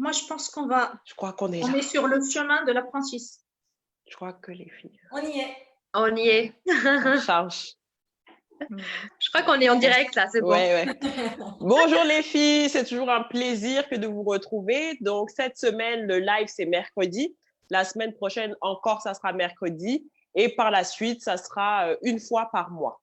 Moi, je pense Je crois qu'on est on là. est sur le chemin de l'apprentissage. Je crois que les filles. On y est. On y est. On charge. Je crois qu'on est en direct là, c'est bon. Ouais. Bonjour les filles, c'est toujours un plaisir que de vous retrouver. Donc cette semaine, le live c'est mercredi. La semaine prochaine encore, ça sera mercredi. Et par la suite, ça sera une fois par mois.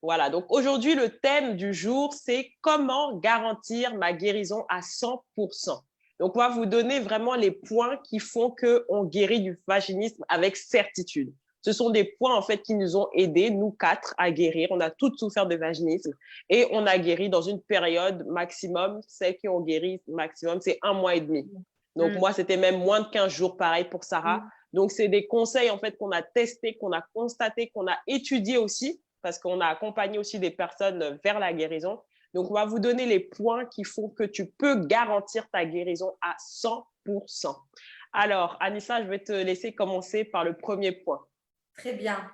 Voilà, donc aujourd'hui, le thème du jour, c'est comment garantir ma guérison à 100%. Donc, on va vous donner vraiment les points qui font qu'on guérit du vaginisme avec certitude. Ce sont des points, en fait, qui nous ont aidés, nous quatre, à guérir. On a toutes souffert de vaginisme et on a guéri dans une période maximum. Celles qui ont guéri maximum, c'est 1 mois et demi. Donc, moi, c'était même moins de 15 jours, pareil pour Sarah. Donc, c'est des conseils, en fait, qu'on a testés, qu'on a constatés, qu'on a étudiés aussi, parce qu'on a accompagné aussi des personnes vers la guérison. Donc, on va vous donner les points qui font que tu peux garantir ta guérison à 100%. Alors, Anissa, je vais te laisser commencer par le premier point. Très bien.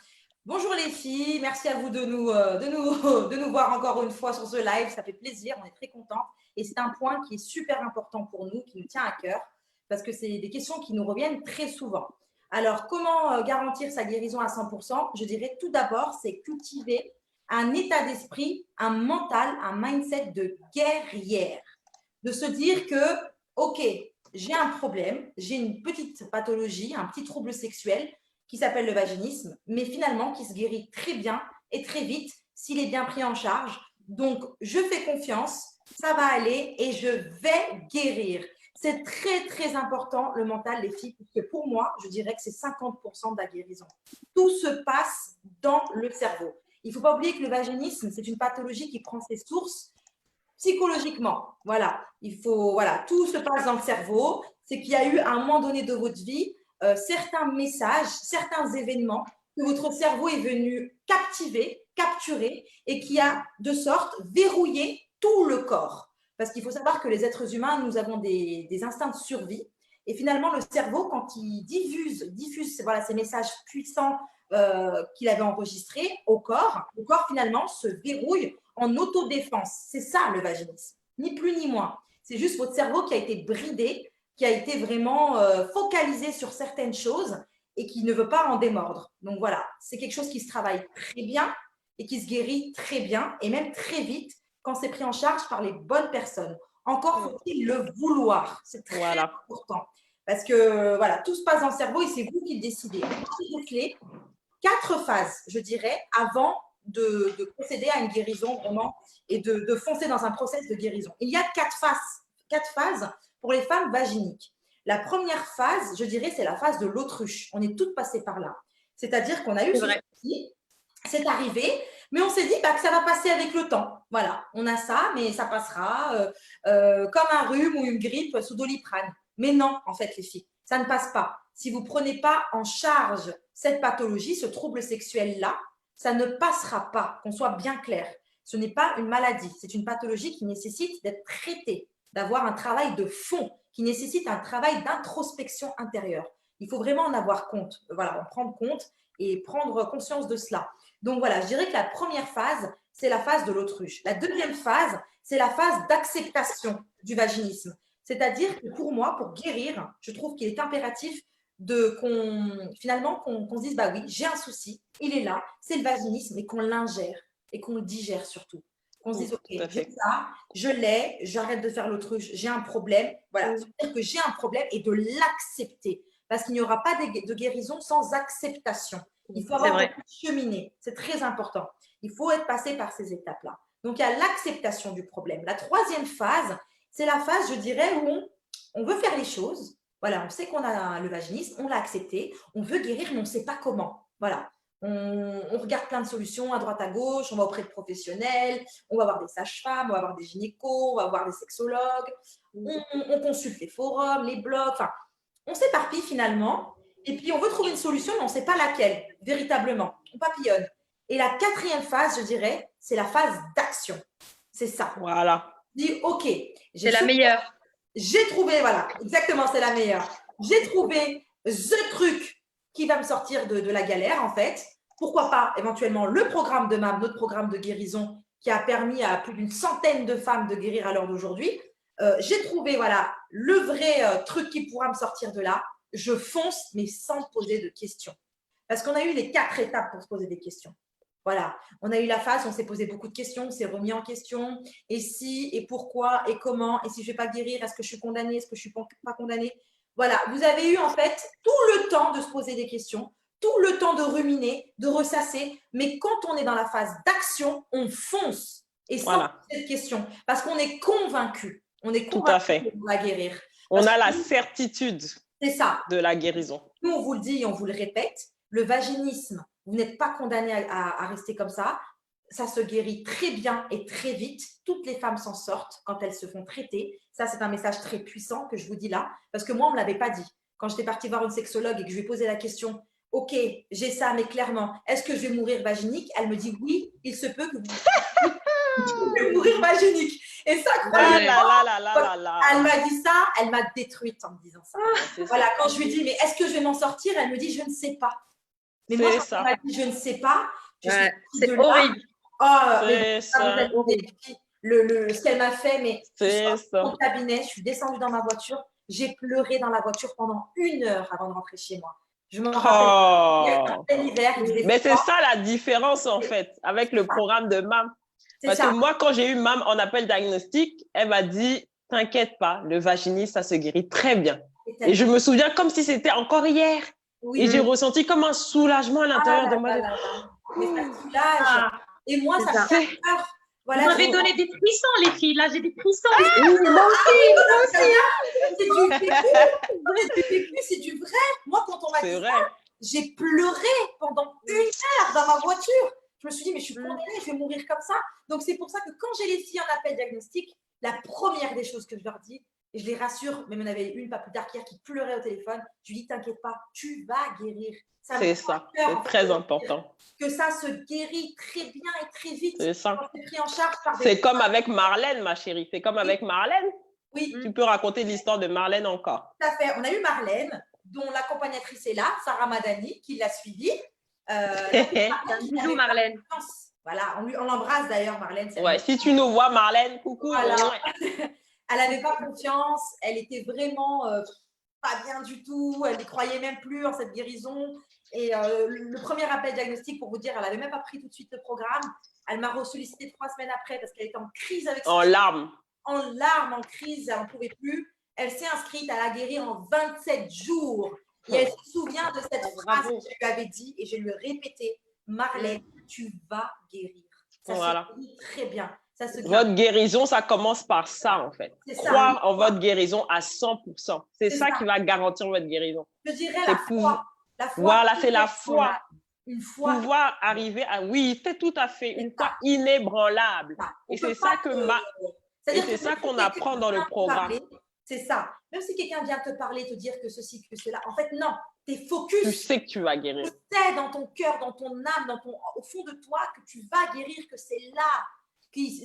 Bonjour les filles, merci à vous de nous voir encore une fois sur ce live. Ça fait plaisir, on est très contents. Et c'est un point qui est super important pour nous, qui nous tient à cœur, parce que c'est des questions qui nous reviennent très souvent. Alors, comment garantir sa guérison à 100%? Je dirais tout d'abord, c'est cultiver un état d'esprit, un mental, un mindset de guerrière. De se dire que, ok, j'ai un problème, j'ai une petite pathologie, un petit trouble sexuel qui s'appelle le vaginisme, mais finalement qui se guérit très bien et très vite s'il est bien pris en charge. Donc, je fais confiance, ça va aller et je vais guérir. C'est très, très important, le mental, les filles, parce que pour moi, je dirais que c'est 50% de la guérison. Tout se passe dans le cerveau. Il ne faut pas oublier que le vaginisme, c'est une pathologie qui prend ses sources psychologiquement. Voilà, tout se passe dans le cerveau. C'est qu'il y a eu, à un moment donné de votre vie, certains messages, certains événements que votre cerveau est venu capturer et qui a de sorte verrouillé tout le corps. Parce qu'il faut savoir que les êtres humains, nous avons des instincts de survie. Et finalement, le cerveau, quand il diffuse ces messages puissants qu'il avait enregistrés au corps, le corps finalement se verrouille en autodéfense. C'est ça le vaginisme, ni plus ni moins. C'est juste votre cerveau qui a été bridé, qui a été vraiment focalisé sur certaines choses et qui ne veut pas en démordre. Donc voilà, c'est quelque chose qui se travaille très bien et qui se guérit très bien et même très vite quand c'est pris en charge par les bonnes personnes. Encore faut-il le vouloir. C'est très important. Parce que voilà, tout se passe dans le cerveau et c'est vous qui le décidez. Les clés, 4 phases, je dirais, avant de procéder à une guérison vraiment et de foncer dans un process de guérison. Il y a 4 phases pour les femmes vaginiques. La première phase, je dirais, c'est la phase de l'autruche. On est toutes passées par là. C'est-à-dire qu'on a eu ce souci, c'est arrivé, mais on s'est dit que ça va passer avec le temps. Voilà, on a ça, mais ça passera comme un rhume ou une grippe sous Doliprane. Mais non, en fait, les filles, ça ne passe pas. Si vous ne prenez pas en charge cette pathologie, ce trouble sexuel-là, ça ne passera pas, qu'on soit bien clair. Ce n'est pas une maladie, c'est une pathologie qui nécessite d'être traitée, d'avoir un travail de fond, qui nécessite un travail d'introspection intérieure. Il faut vraiment en avoir compte, en prendre compte et prendre conscience de cela. Donc voilà, je dirais que la première phase, c'est la phase de l'autruche. La deuxième phase, c'est la phase d'acceptation du vaginisme. C'est-à-dire que pour moi, pour guérir, je trouve qu'il est impératif qu'on se dise, bah oui, j'ai un souci, il est là, c'est le vaginisme, et qu'on l'ingère et qu'on le digère surtout. Qu'on se dise, ok, j'ai ça, je l'ai, j'arrête de faire l'autruche, j'ai un problème. Voilà, c'est-à-dire que j'ai un problème et de l'accepter. Parce qu'il n'y aura pas de guérison sans acceptation. Il faut avoir cheminé. C'est très important. Il faut être passé par ces étapes-là. Donc, il y a l'acceptation du problème. La troisième phase, c'est la phase, je dirais, où on veut faire les choses. Voilà, on sait qu'on a le vaginisme, on l'a accepté, on veut guérir, mais on ne sait pas comment. Voilà. On regarde plein de solutions à droite, à gauche, on va auprès de professionnels, on va voir des sages-femmes, on va voir des gynécos, on va voir des sexologues, on consulte les forums, les blogs, enfin, on s'éparpille finalement, et puis on veut trouver une solution, mais on ne sait pas laquelle, véritablement. On papillonne. Et la quatrième phase, je dirais, c'est la phase d'action. C'est ça. Voilà. Dis, ok. C'est la meilleure. J'ai trouvé, voilà, exactement, c'est la meilleure. J'ai trouvé the truc qui va me sortir de la galère, en fait. Pourquoi pas, éventuellement, le programme de MAM, notre programme de guérison, qui a permis à plus d'une centaine de femmes de guérir à l'heure d'aujourd'hui. j'ai trouvé voilà, le vrai truc qui pourra me sortir de là. Je fonce, mais sans poser de questions. Parce qu'on a eu les 4 étapes pour se poser des questions. Voilà, on a eu la phase, on s'est posé beaucoup de questions, on s'est remis en question. Et si, et pourquoi, et comment, et si je ne vais pas guérir, est-ce que je suis condamnée, est-ce que je ne suis pas condamnée? Voilà, vous avez eu en fait tout le temps de se poser des questions, tout le temps de ruminer, de ressasser. Mais quand on est dans la phase d'action, on fonce. Et sans cette question, parce qu'on est convaincu. On est convaincu qu'on va guérir. On a la certitude de la guérison. Nous, on vous le dit et on vous le répète, le vaginisme, vous n'êtes pas condamné à rester comme ça. Ça se guérit très bien et très vite. Toutes les femmes s'en sortent quand elles se font traiter. Ça, c'est un message très puissant que je vous dis là, parce que moi, on ne me l'avait pas dit. Quand j'étais partie voir une sexologue et que je lui ai posé la question, « Ok, j'ai ça, mais clairement, est-ce que je vais mourir vaginique ?» Elle me dit, « Oui, il se peut que vous vais mourir vaginique. » Et ça, elle m'a dit ça, elle m'a détruite en me disant ça. Voilà, quand je lui dis, mais est-ce que je vais m'en sortir? Elle me dit, je ne sais pas. Mais moi, quand elle m'a dit, je ne sais pas, c'est horrible. C'est ça. Ce qu'elle m'a fait, mais je suis dans mon cabinet, je suis descendue dans ma voiture, j'ai pleuré dans la voiture pendant 1 heure avant de rentrer chez moi. Je me rappelle l'hiver. Mais c'est ça la différence en fait avec le programme de MAM. Parce que moi, quand j'ai eu MAM en appel diagnostic, elle m'a dit, t'inquiète pas, le vaginisme, ça se guérit très bien. Et je me souviens comme si c'était encore hier. Oui, et j'ai ressenti comme un soulagement à l'intérieur de moi. Mais ça soulage. Et moi, ça me fait peur. Voilà, vous m'avez donné des frissons, les filles. Là, j'ai des frissons. Moi aussi. C'est du vécu, c'est du vrai. Moi, quand on m'a dit ça, j'ai pleuré pendant 1 heure dans ma voiture. Je me suis dit, mais je suis condamnée, je vais mourir comme ça. Donc, c'est pour ça que quand j'ai les filles en appel diagnostic, la première des choses que je leur dis, et je les rassure, même il y en avait une pas plus tard qu'hier qui pleurait au téléphone, je lui dis, t'inquiète pas, tu vas guérir. C'est ça, c'est très important. Que ça se guérit très bien et très vite. C'est ça. Pris en charge par c'est comme avec Marlène, ma chérie. C'est comme avec Marlène. Oui. Tu peux raconter l'histoire de Marlène encore. Tout à fait. On a eu Marlène, dont l'accompagnatrice est là, Sarah Madani, qui l'a suivie. Bisous, Marlène. Voilà, on l'embrasse d'ailleurs, Marlène. Ouais, si tu nous vois, Marlène, coucou. Voilà. Elle n'avait pas confiance, elle était vraiment pas bien du tout, elle n'y croyait même plus en cette guérison. Et le premier appel diagnostic, pour vous dire, elle n'avait même pas pris tout de suite le programme. Elle m'a ressollicité 3 semaines après parce qu'elle était en crise avec ça. En larmes. En larmes, en crise, elle n'en pouvait plus. Elle s'est inscrite, elle a guéri en 27 jours. Et elle se souvient de cette phrase que je lui avais dit et je lui ai répété, Marlène, tu vas guérir. Ça se dit très bien. Votre guérison, ça commence par ça, en fait. Croire en votre guérison à 100%. C'est ça qui va garantir votre guérison. Je dirais la foi. Voilà, c'est la foi. Une foi. Pouvoir arriver à… Oui, c'est tout à fait. Une foi inébranlable. Et c'est ça qu'on apprend dans le programme. C'est ça. Même si quelqu'un vient te parler, te dire que ceci, que cela, en fait, non. Tu es focus. Tu sais que tu vas guérir. Tu sais dans ton cœur, dans ton âme, au fond de toi que tu vas guérir, que c'est là.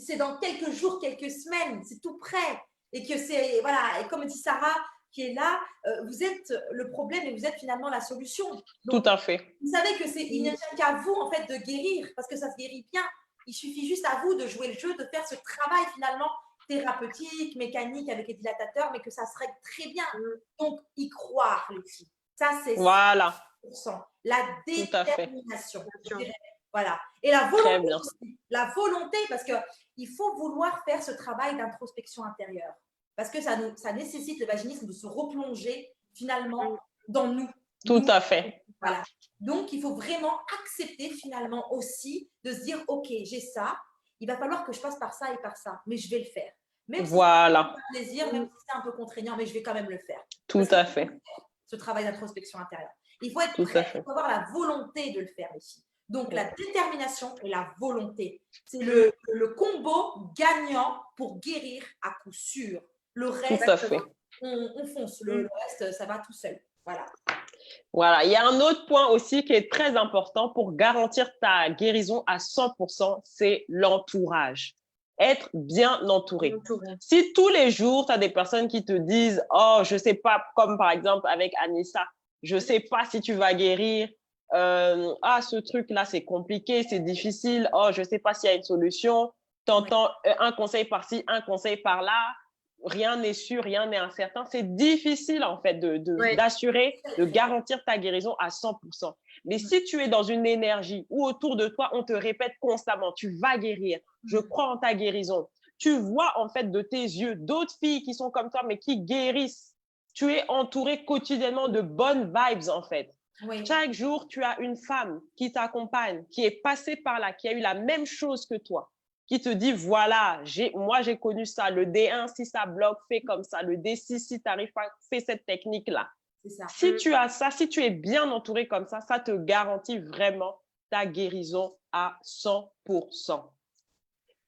C'est dans quelques jours, quelques semaines, c'est tout près. Et que c'est, voilà, et comme dit Sarah, qui est là, vous êtes le problème et vous êtes finalement la solution. Donc, tout à fait. Vous savez que il n'y a qu'à vous, en fait, de guérir, parce que ça se guérit bien. Il suffit juste à vous de jouer le jeu, de faire ce travail finalement thérapeutique, mécanique avec les dilatateurs, mais que ça se règle très bien. Donc, y croire, les filles. Ça, c'est voilà. 100%. La détermination. Voilà. Et la volonté aussi. La volonté, parce qu'il faut vouloir faire ce travail d'introspection intérieure. Parce que ça nécessite le vaginisme de se replonger finalement dans nous. Tout à fait. Voilà. Donc, il faut vraiment accepter finalement aussi de se dire, OK, j'ai ça, il va falloir que je passe par ça et par ça, mais je vais le faire. Même si c'est un plaisir, même si c'est un peu contraignant, mais je vais quand même le faire. Tout à fait. Ce travail d'introspection intérieure. Il faut être prêt, il faut avoir la volonté de le faire, les filles. Donc, la détermination et la volonté. C'est le combo gagnant pour guérir à coup sûr. Le reste, tout à fait. On fonce. Le reste, ça va tout seul. Voilà. Voilà. Il y a un autre point aussi qui est très important pour garantir ta guérison à 100%, c'est l'entourage. Être bien entouré. Si tous les jours, tu as des personnes qui te disent « Oh, je ne sais pas », comme par exemple avec Anissa, « Je ne sais pas si tu vas guérir. Ce truc-là, c'est compliqué, c'est difficile. Oh, je ne sais pas s'il y a une solution. » Tu entends un conseil par-ci, un conseil par-là. rien n'est sûr, rien n'est incertain. C'est difficile, en fait, d'assurer, de garantir ta guérison à 100%. Mais si tu es dans une énergie où autour de toi, on te répète constamment, tu vas guérir, je crois en ta guérison. Tu vois, en fait, de tes yeux, d'autres filles qui sont comme toi, mais qui guérissent. Tu es entouré quotidiennement de bonnes vibes, en fait. Oui. Chaque jour, tu as une femme qui t'accompagne, qui est passée par là, qui a eu la même chose que toi, qui te dit, voilà, moi, j'ai connu ça. Le D1, si ça bloque, fais comme ça. Le D6, si tu n'arrives pas, fais cette technique-là. Si tu as ça, si tu es bien entouré comme ça te garantit vraiment ta guérison à 100%.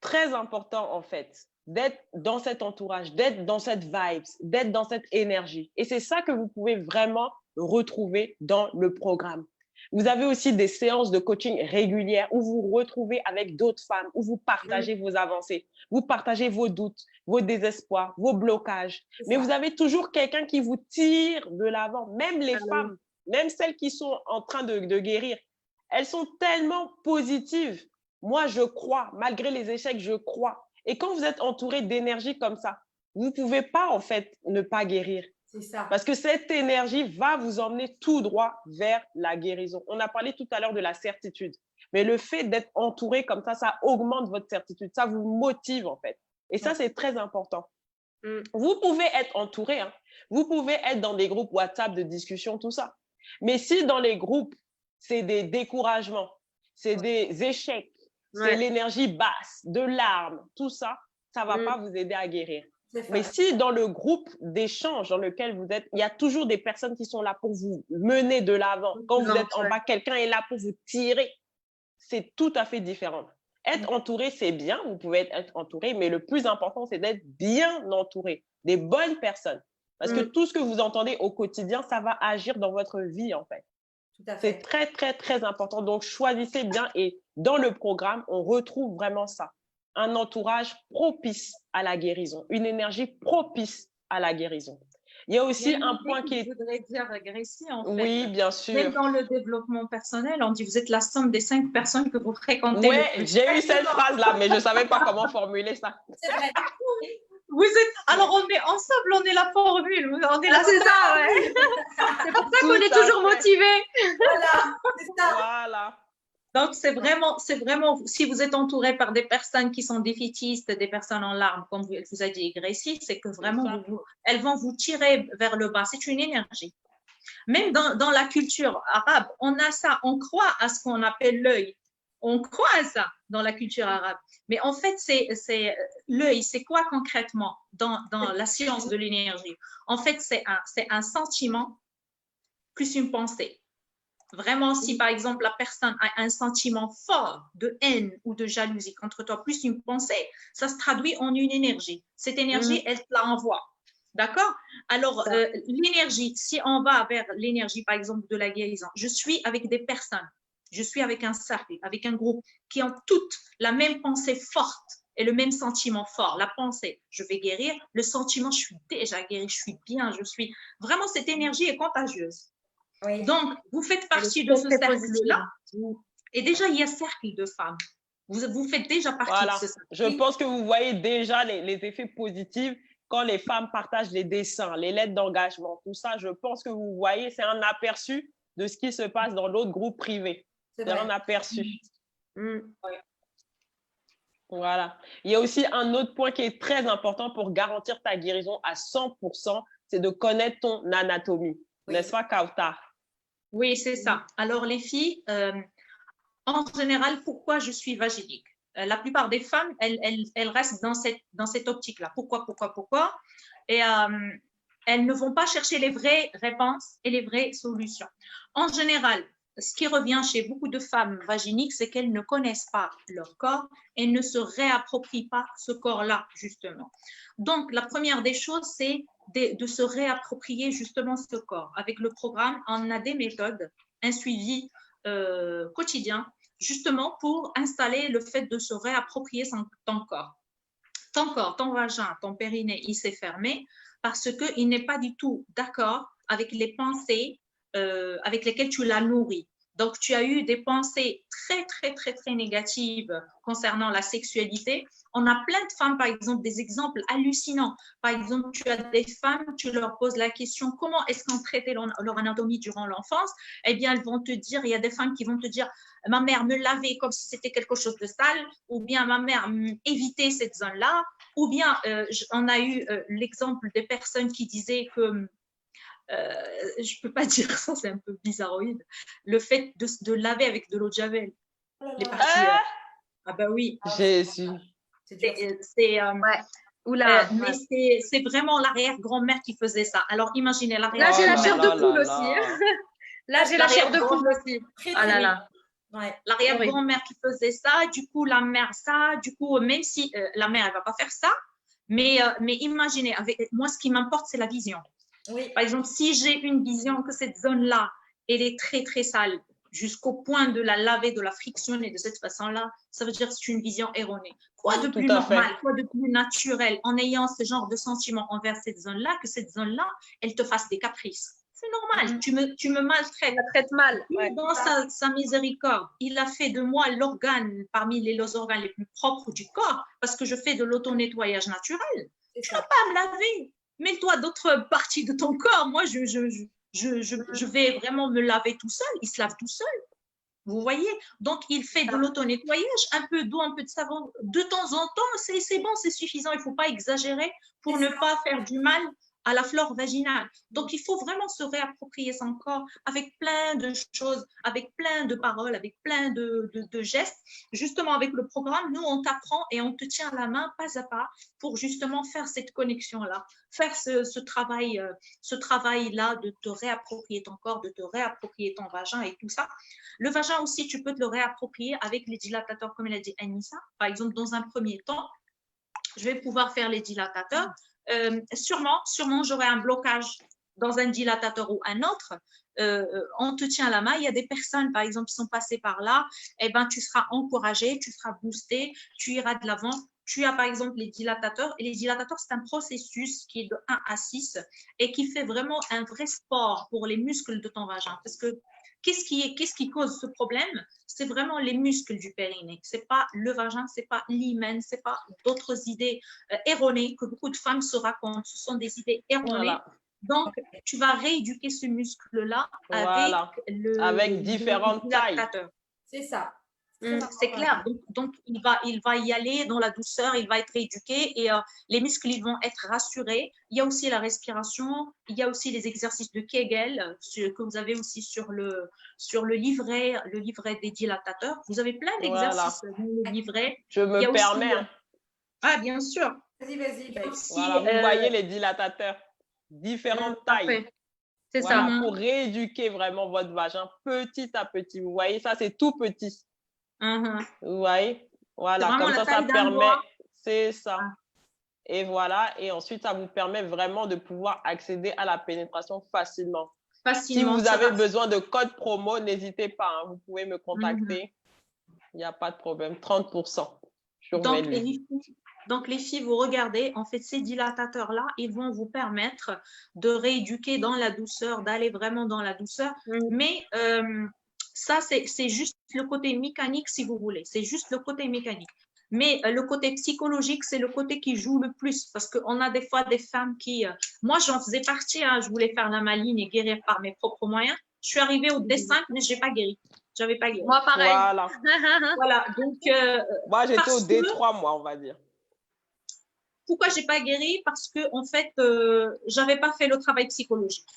Très important, en fait, d'être dans cet entourage, d'être dans cette vibe, d'être dans cette énergie. Et c'est ça que vous pouvez vraiment retrouver dans le programme. Vous avez aussi des séances de coaching régulières où vous vous retrouvez avec d'autres femmes, où vous partagez vos avancées, vous partagez vos doutes, vos désespoirs, vos blocages. Mais vous avez toujours quelqu'un qui vous tire de l'avant. Même les femmes, même celles qui sont en train de guérir, elles sont tellement positives. Moi, je crois, malgré les échecs, je crois. Et quand vous êtes entouré d'énergie comme ça, vous ne pouvez pas, en fait, ne pas guérir. C'est ça. Parce que cette énergie va vous emmener tout droit vers la guérison. On a parlé tout à l'heure de la certitude. Mais le fait d'être entouré comme ça augmente votre certitude. Ça vous motive, en fait. Et ça, c'est très important. Vous pouvez être entouré. Hein. Vous pouvez être dans des groupes WhatsApp de discussion, tout ça. Mais si dans les groupes, c'est des découragements, c'est des échecs, c'est l'énergie basse, de larmes, tout ça, ça ne va pas vous aider à guérir. Mais si dans le groupe d'échange dans lequel vous êtes, il y a toujours des personnes qui sont là pour vous mener de l'avant. Quand vous êtes en bas, quelqu'un est là pour vous tirer. C'est tout à fait différent. Être entouré, c'est bien, vous pouvez être entouré, mais le plus important, c'est d'être bien entouré, des bonnes personnes. Parce que tout ce que vous entendez au quotidien, ça va agir dans votre vie, en fait. C'est très, très, très important. Donc, choisissez bien et dans le programme, on retrouve vraiment ça. Un entourage propice à la guérison, une énergie propice à la guérison. Il y a aussi un point qui est… Je voudrais dire, Gracie, en fait. Oui, bien sûr. Même dans le développement personnel, on dit vous êtes la somme des 5 personnes que vous fréquentez. Oui, j'ai eu cette phrase-là, mais je ne savais pas comment formuler ça. C'est vrai. Vous êtes… Alors, on est ensemble, on est la formule. On est c'est ça, ouais. C'est pour ça qu'on est toujours motivés. Voilà, c'est ça. Voilà. Donc, c'est vraiment, si vous êtes entouré par des personnes qui sont défaitistes, des personnes en larmes, comme vous a dit Gracie, c'est que vraiment, elles vont vous tirer vers le bas. C'est une énergie. Même dans la culture arabe, on a ça, on croit à ce qu'on appelle l'œil. On croit à ça dans la culture arabe. Mais en fait, c'est l'œil, c'est quoi concrètement dans la science de l'énergie? En fait, c'est un sentiment plus une pensée. Vraiment, si par exemple la personne a un sentiment fort de haine ou de jalousie contre toi, plus une pensée, ça se traduit en une énergie. Cette énergie, elle te la envoie. D'accord? Alors, l'énergie, si on va vers l'énergie, par exemple, de la guérison, je suis avec des personnes, je suis avec un cercle, avec un groupe qui ont toutes la même pensée forte et le même sentiment fort. La pensée, je vais guérir. Le sentiment, je suis déjà guérie, je suis bien, je suis… Vraiment, cette énergie est contagieuse. Oui. Donc, vous faites partie de ce cercle-là. Et déjà, il y a cercle de femmes. Vous faites déjà partie de ce cercle. Je pense que vous voyez déjà les effets positifs quand les femmes partagent les dessins, les lettres d'engagement, tout ça. Je pense que vous voyez, c'est un aperçu de ce qui se passe dans l'autre groupe privé. C'est un aperçu. Oui. Voilà. Il y a aussi un autre point qui est très important pour garantir ta guérison à 100%, c'est de connaître ton anatomie. N'est-ce pas, Kauta? Oui, c'est ça. Alors, les filles, en général, pourquoi je suis vaginique? La plupart des femmes, elles restent dans cette optique-là. Pourquoi? Et elles ne vont pas chercher les vraies réponses et les vraies solutions. En général, ce qui revient chez beaucoup de femmes vaginiques, c'est qu'elles ne connaissent pas leur corps et ne se réapproprient pas ce corps-là, justement. Donc, la première des choses, c'est de se réapproprier justement ce corps. Avec le programme, on a des méthodes, un suivi quotidien, justement pour installer le fait de se réapproprier ton corps. Ton corps, ton vagin, ton périnée, il s'est fermé parce qu'il n'est pas du tout d'accord avec les pensées avec lesquelles tu l'as nourri. Donc, tu as eu des pensées très, très, très, très négatives concernant la sexualité. On a plein de femmes, par exemple, des exemples hallucinants. Par exemple, tu as des femmes, tu leur poses la question, comment est-ce qu'on traitait leur anatomie durant l'enfance? Eh bien, elles vont te dire, il y a des femmes qui vont te dire, ma mère me lavait comme si c'était quelque chose de sale, ou bien ma mère évitait cette zone-là, ou bien on a eu l'exemple des personnes qui disaient que je peux pas dire ça, c'est un peu bizarroïde. Le fait de laver avec de l'eau de javel, les parties. Ah ben oui. Jésus. C'est Ouais. Oula. mais c'est vraiment l'arrière-grand-mère qui faisait ça. Alors imaginez Là, l'arrière. j'ai la Oh chair là de là poule là aussi. là. Là, j'ai la chair de poule aussi. Très, Ah là très là. Ouais. L'arrière-grand-mère qui faisait ça, du coup la mère ça, du coup même si la mère elle va pas faire ça, mais imaginez avec moi ce qui m'importe c'est la vision. Oui. Par exemple, si j'ai une vision que cette zone-là, elle est très, très sale, jusqu'au point de la laver, de la frictionner de cette façon-là, ça veut dire que c'est une vision erronée. Quoi de plus normal, quoi de plus naturel, en ayant ce genre de sentiment envers cette zone-là, que cette zone-là, elle te fasse des caprices. C'est normal, tu me maltraites. Ça traite mal. Ouais. Dans sa miséricorde, il a fait de moi l'organe parmi les organes les plus propres du corps, parce que je fais de l'auto-nettoyage naturel. Tu n'as pas à me laver. Mets-toi d'autres parties de ton corps. Moi, je vais vraiment me laver tout seul. Il se lave tout seul. Vous voyez? Donc, il fait de l'auto-nettoyage, un peu d'eau, un peu de savon. De temps en temps, c'est bon, c'est suffisant. Il ne faut pas exagérer pour ne pas faire du mal à la flore vaginale. Donc, il faut vraiment se réapproprier son corps avec plein de choses, avec plein de paroles, avec plein de gestes. Justement, avec le programme, nous, on t'apprend et on te tient la main pas à pas pour justement faire cette connexion-là, faire ce travail-là de te réapproprier ton corps, de te réapproprier ton vagin et tout ça. Le vagin aussi, tu peux te le réapproprier avec les dilatateurs, comme elle a dit Anissa. Par exemple, dans un premier temps, je vais pouvoir faire les dilatateurs. Sûrement, j'aurai un blocage dans un dilatateur ou un autre. On te tient la main. Il y a des personnes, par exemple, qui sont passées par là. Eh ben, tu seras encouragé, tu seras boosté, tu iras de l'avant. Tu as par exemple les dilatateurs. Et les dilatateurs, c'est un processus qui est de 1 à 6 et qui fait vraiment un vrai sport pour les muscles de ton vagin. Parce que qu'est-ce qui cause ce problème? C'est vraiment les muscles du périnée. C'est pas le vagin, c'est pas l'hymen, c'est pas d'autres idées erronées que beaucoup de femmes se racontent. Ce sont des idées erronées. Voilà. Donc, tu vas rééduquer ce muscle-là avec différentes tailles. C'est ça. C'est clair. Donc, il va y aller dans la douceur, il va être éduqué et les muscles, ils vont être rassurés. Il y a aussi la respiration, il y a aussi les exercices de Kegel que vous avez aussi sur le livret des dilatateurs. Vous avez plein d'exercices dans le livret. Je me permets. Aussi, ah, bien sûr. Vas-y. Voilà, vous voyez les dilatateurs, différentes tailles. C'est voilà, ça. Pour rééduquer vraiment votre vagin petit à petit. Vous voyez, ça, c'est tout petit. Vous voyez? Voilà, comme ça permet, c'est ça. Et voilà, et ensuite, ça vous permet vraiment de pouvoir accéder à la pénétration facilement. Si vous avez besoin de code promo, n'hésitez pas, hein, vous pouvez me contacter. Il n'y a pas de problème, 30%. Donc, les filles, vous regardez, en fait, ces dilatateurs-là, ils vont vous permettre de rééduquer dans la douceur, d'aller vraiment dans la douceur. Mais ça, c'est juste le côté mécanique, si vous voulez. C'est juste le côté mécanique. Mais le côté psychologique, c'est le côté qui joue le plus. Parce qu'on a des fois des femmes qui… moi, j'en faisais partie. Hein, je voulais faire la maline et guérir par mes propres moyens. Je suis arrivée au D5, mais je n'ai pas guéri. J'avais pas guéri. Moi, pareil. Voilà. Donc, moi, j'étais au D3, moi, on va dire. Pourquoi je n'ai pas guéri? Parce que, en fait, je n'avais pas fait le travail psychologique.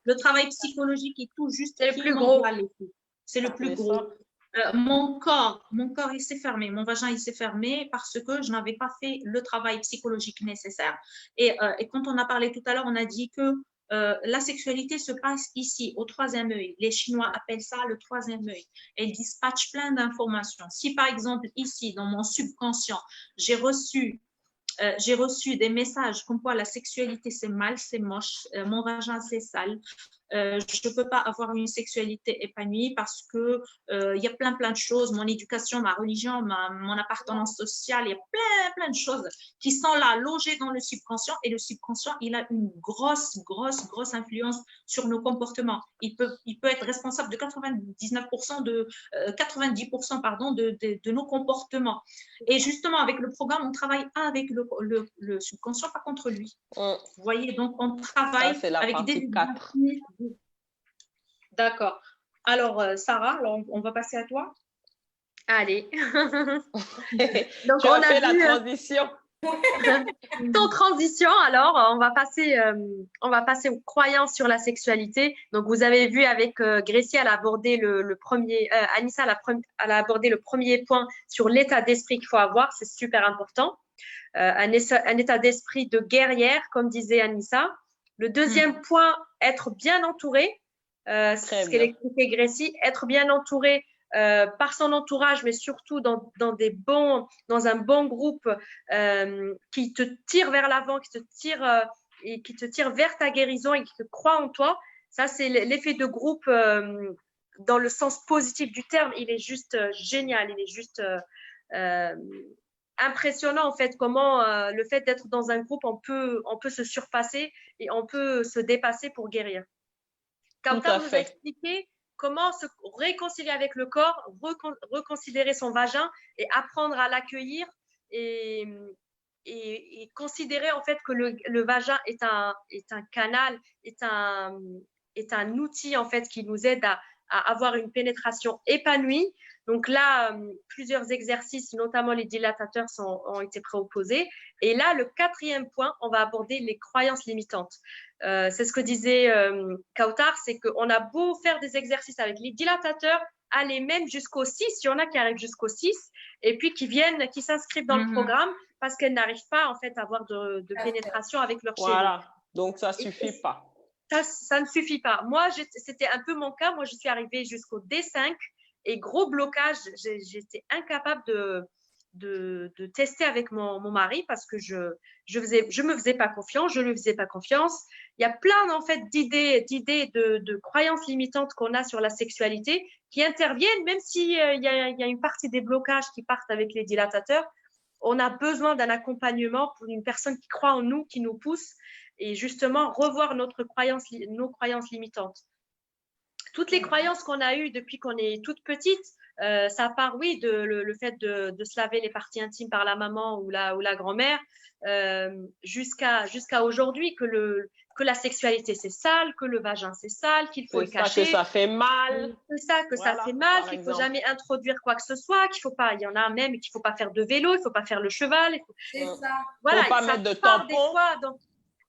Le travail psychologique est tout juste… C'est le plus gros. C'est le plus gros. Mon corps, il s'est fermé. Mon vagin, il s'est fermé parce que je n'avais pas fait le travail psychologique nécessaire. Et quand on a parlé tout à l'heure, on a dit que la sexualité se passe ici, au troisième œil. Les Chinois appellent ça le troisième œil. Elles dispatchent plein d'informations. Si, par exemple, ici, dans mon subconscient, j'ai reçu des messages comme quoi la sexualité c'est mal, c'est moche, mon vagin c'est sale, je ne peux pas avoir une sexualité épanouie parce que il y a plein de choses, mon éducation, ma religion, mon appartenance sociale, il y a plein de choses qui sont là, logées dans le subconscient, et le subconscient, il a une grosse influence sur nos comportements. Il peut être responsable de 99% 90% pardon, de nos comportements. Et justement, avec le programme, on travaille avec le subconscient, pas contre lui. Vous voyez, donc on travaille avec des... 4. D'accord. Alors, Sarah, on va passer à toi. Allez. Donc, on a fait la transition. Sans transition, alors, on va passer aux croyances sur la sexualité. Donc, vous avez vu avec Gracie, elle a abordé le premier, Anissa, elle a abordé le premier point sur l'état d'esprit qu'il faut avoir. C'est super important. Un état d'esprit de guerrière, comme disait Anissa. Le deuxième point, être bien entouré. C'est ce qu'elle expliquait Gracie, être bien entouré par son entourage, mais surtout dans un bon groupe qui te tire vers l'avant, et qui te tire vers ta guérison et qui te croit en toi. Ça, c'est l'effet de groupe dans le sens positif du terme. Il est juste génial, il est juste impressionnant en fait comment le fait d'être dans un groupe, on peut se surpasser et on peut se dépasser pour guérir. Kautar nous a expliqué comment se réconcilier avec le corps, reconsidérer son vagin et apprendre à l'accueillir et considérer en fait que le vagin est un canal, est un outil en fait qui nous aide à avoir une pénétration épanouie. Donc là, plusieurs exercices, notamment les dilatateurs, ont été proposés. Et là, le quatrième point, on va aborder les croyances limitantes. C'est ce que disait Kautar, c'est qu'on a beau faire des exercices avec les dilatateurs, aller même jusqu'au 6, il y en a qui arrivent jusqu'au 6, et puis qui s'inscrivent dans le programme parce qu'elles n'arrivent pas en fait à avoir de pénétration avec leur chéri. Voilà, donc ça ne suffit pas. Ça ne suffit pas. Moi, c'était un peu mon cas. Moi, je suis arrivée jusqu'au D5 et gros blocage. J'étais incapable de tester avec mon mari parce que je me faisais pas confiance, je lui faisais pas confiance. Il y a plein en fait d'idées, de croyances limitantes qu'on a sur la sexualité qui interviennent, même s'il y a une partie des blocages qui partent avec les dilatateurs. On a besoin d'un accompagnement pour une personne qui croit en nous, qui nous pousse, et justement revoir nos croyances limitantes. Toutes les croyances qu'on a eues depuis qu'on est toute petite, ça part, oui, le fait de se laver les parties intimes par la maman ou la grand-mère, jusqu'à aujourd'hui que la sexualité c'est sale, que le vagin c'est sale, qu'il faut le cacher. Que ça fait mal. C'est ça, que ça fait mal, qu'il ne faut jamais introduire quoi que ce soit, qu'il faut pas, il y en a même qu'il ne faut pas faire de vélo, il ne faut pas faire le cheval. C'est ça. Voilà, faut pas mettre de tampon.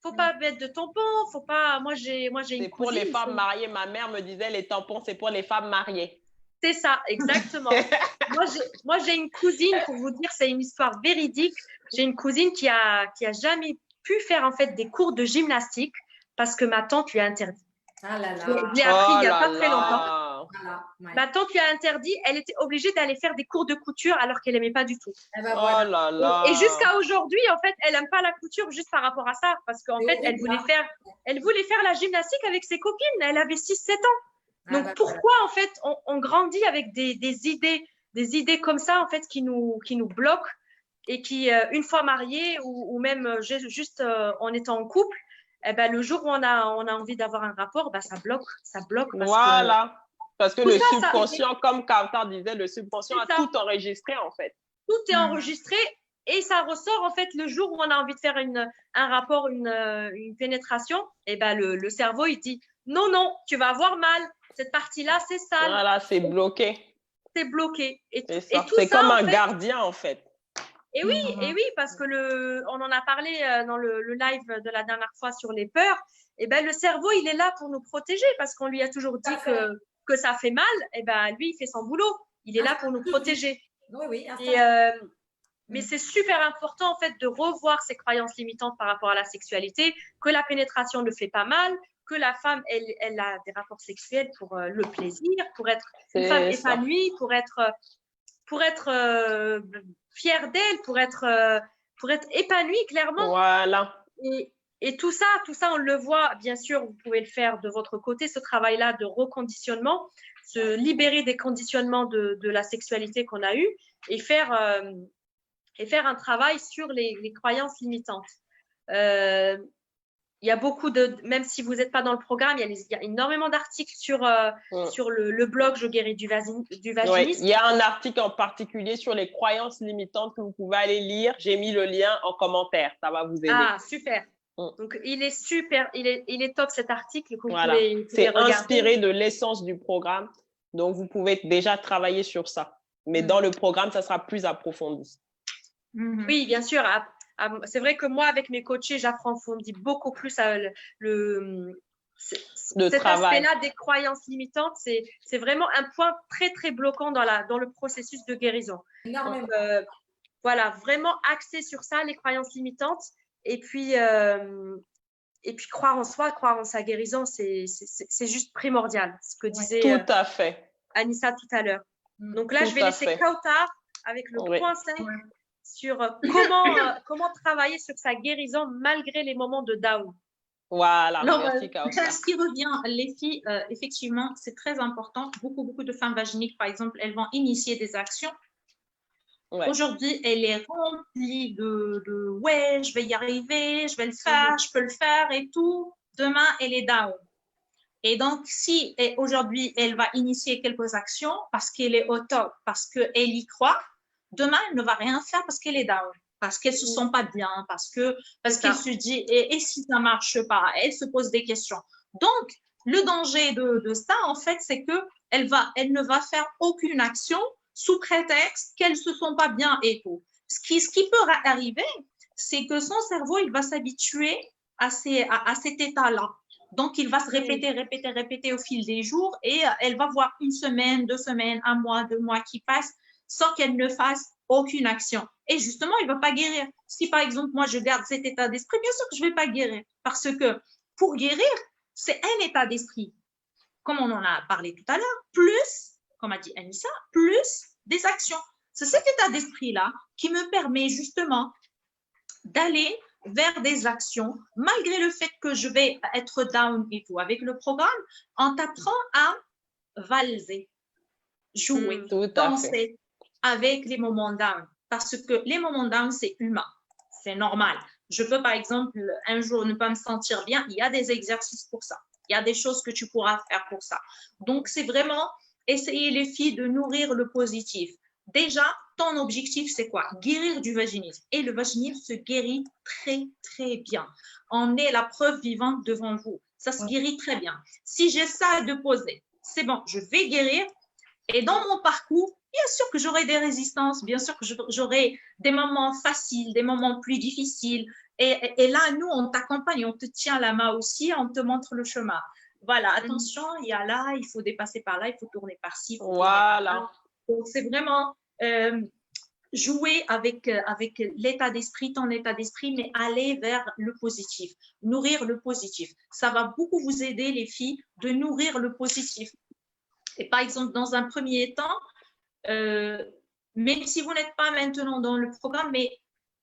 Faut pas mettre de tampons, faut pas. Moi j'ai une cousine. C'est pour les femmes mariées. Ma mère me disait les tampons c'est pour les femmes mariées. C'est ça, exactement. moi j'ai une cousine, pour vous dire, c'est une histoire véridique. J'ai une cousine qui a jamais pu faire en fait des cours de gymnastique parce que ma tante lui a interdit. Ah là là. Je l'ai appris il n'y a pas très longtemps. Voilà. Ouais. Ma tante lui a interdit, elle était obligée d'aller faire des cours de couture alors qu'elle n'aimait pas du tout. Ben voilà. Oh là là. Et jusqu'à aujourd'hui, en fait, elle n'aime pas la couture juste par rapport à ça, parce qu'en fait, elle voulait faire la gymnastique avec ses copines. Elle avait 6-7 ans. Donc pourquoi en fait on grandit avec des idées comme ça en fait qui nous bloquent et qui une fois mariés ou même juste en étant en couple, eh ben, le jour où on a envie d'avoir un rapport, ben, ça bloque parce que le subconscient, comme Kautar disait, le subconscient a tout enregistré en fait. Tout est enregistré et ça ressort en fait le jour où on a envie de faire un rapport, une pénétration, et ben le cerveau il dit non, tu vas avoir mal. Cette partie-là, c'est sale. Voilà, c'est bloqué. C'est bloqué. C'est comme un gardien, en fait. Et oui, parce que on en a parlé dans le live de la dernière fois sur les peurs. Et ben, le cerveau, il est là pour nous protéger parce qu'on lui a toujours dit que ça fait mal. Et ben, lui, il fait son boulot. Il est là pour nous protéger. Oui. Mais c'est super important, en fait, de revoir ses croyances limitantes par rapport à la sexualité, que la pénétration ne fait pas mal, que la femme, elle a des rapports sexuels pour le plaisir, pour être une femme épanouie, pour être fière d'elle, pour être épanouie, clairement. Voilà. Et tout ça, on le voit, bien sûr, vous pouvez le faire de votre côté, ce travail-là de reconditionnement, se libérer des conditionnements de la sexualité qu'on a eu et faire un travail sur les croyances limitantes. Il y a beaucoup même si vous n'êtes pas dans le programme, il y a énormément d'articles sur le blog Je guéris du vaginisme. Ouais, il y a un article en particulier sur les croyances limitantes que vous pouvez aller lire. J'ai mis le lien en commentaire, ça va vous aider. Ah, super. Donc, il est super, il est top cet article que vous voilà. pouvez C'est regarder. inspiré de l'essence du programme, donc vous pouvez déjà travailler sur ça. Mais dans le programme, ça sera plus approfondi. Oui, bien sûr. C'est vrai que moi, avec mes coachés, j'approfondis beaucoup plus cet aspect-là des croyances limitantes. C'est vraiment un point très, très bloquant dans le processus de guérison. Énormément. Donc, voilà, vraiment axé sur ça, les croyances limitantes. Et puis croire en soi, croire en sa guérison, c'est juste primordial. Ce que disait tout à fait. Anissa tout à l'heure. Donc là, je vais laisser Kautar avec le point 5 sur comment travailler sur sa guérison malgré les moments de down. Voilà, alors, merci Kautar. Ce qui revient, les filles, effectivement, c'est très important. Beaucoup de femmes vaginiques, par exemple, elles vont initier des actions. Ouais. Aujourd'hui, elle est remplie de ouais, je vais y arriver, je vais le faire, je peux le faire et tout. Demain, elle est down. Et donc, si aujourd'hui, elle va initier quelques actions parce qu'elle est au top, parce qu'elle y croit, demain, elle ne va rien faire parce qu'elle est down, parce qu'elle ne se sent pas bien, parce qu'elle se dit et si ça ne marche pas, elle se pose des questions. Donc, le danger de ça, en fait, c'est qu'elle ne va faire aucune action sous prétexte qu'elles ne se sent pas bien et tout. Ce qui peut arriver, c'est que son cerveau, il va s'habituer à cet état-là. Donc, il va se répéter au fil des jours et elle va voir 1 semaine, 2 semaines, 1 mois, 2 mois qui passent sans qu'elle ne fasse aucune action. Et justement, il ne va pas guérir. Si, par exemple, moi, je garde cet état d'esprit, bien sûr que je ne vais pas guérir parce que pour guérir, c'est un état d'esprit. Comme on en a parlé tout à l'heure, plus comme a dit Anissa, plus des actions. C'est cet état d'esprit-là qui me permet justement d'aller vers des actions, malgré le fait que je vais être down et tout. Avec le programme, on t'apprend à valser, jouer, danser avec les moments down. Parce que les moments down, c'est humain, c'est normal. Je peux, par exemple, un jour ne pas me sentir bien, il y a des exercices pour ça. Il y a des choses que tu pourras faire pour ça. Donc, c'est vraiment essayer, les filles, de nourrir le positif. Déjà, ton objectif, c'est quoi? Guérir du vaginisme. Et le vaginisme se guérit très, très bien. On est la preuve vivante devant vous. Ça se guérit très bien. Si j'ai ça à déposer, c'est bon, je vais guérir. Et dans mon parcours, bien sûr que j'aurai des résistances, bien sûr que j'aurai des moments faciles, des moments plus difficiles. Et là, nous, on t'accompagne, on te tient la main aussi, on te montre le chemin. Voilà, attention, il y a là, il faut dépasser par là, il faut tourner par-ci. Voilà. Donc, c'est vraiment jouer avec l'état d'esprit, ton état d'esprit, mais aller vers le positif, nourrir le positif. Ça va beaucoup vous aider, les filles, de nourrir le positif. Et par exemple, dans un premier temps, même si vous n'êtes pas maintenant dans le programme, mais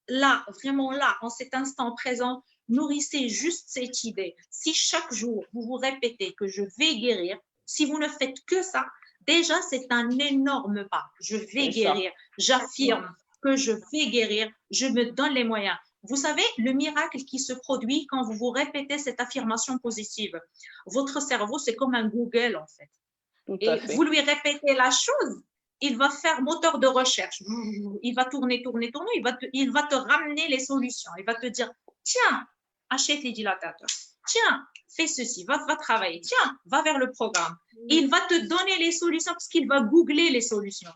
là, vraiment là, en cet instant présent, nourrissez juste cette idée. Si chaque jour, vous vous répétez que je vais guérir, si vous ne faites que ça, déjà, c'est un énorme pas. Je vais guérir. J'affirme que je vais guérir. Je me donne les moyens. Vous savez, le miracle qui se produit quand vous vous répétez cette affirmation positive. Votre cerveau, c'est comme un Google, en fait. Et vous lui répétez la chose, il va faire moteur de recherche. Il va tourner. Il va te ramener les solutions. Il va te dire, tiens, achète les dilatateurs. Tiens, fais ceci, va travailler. Tiens, va vers le programme. Il va te donner les solutions parce qu'il va googler les solutions.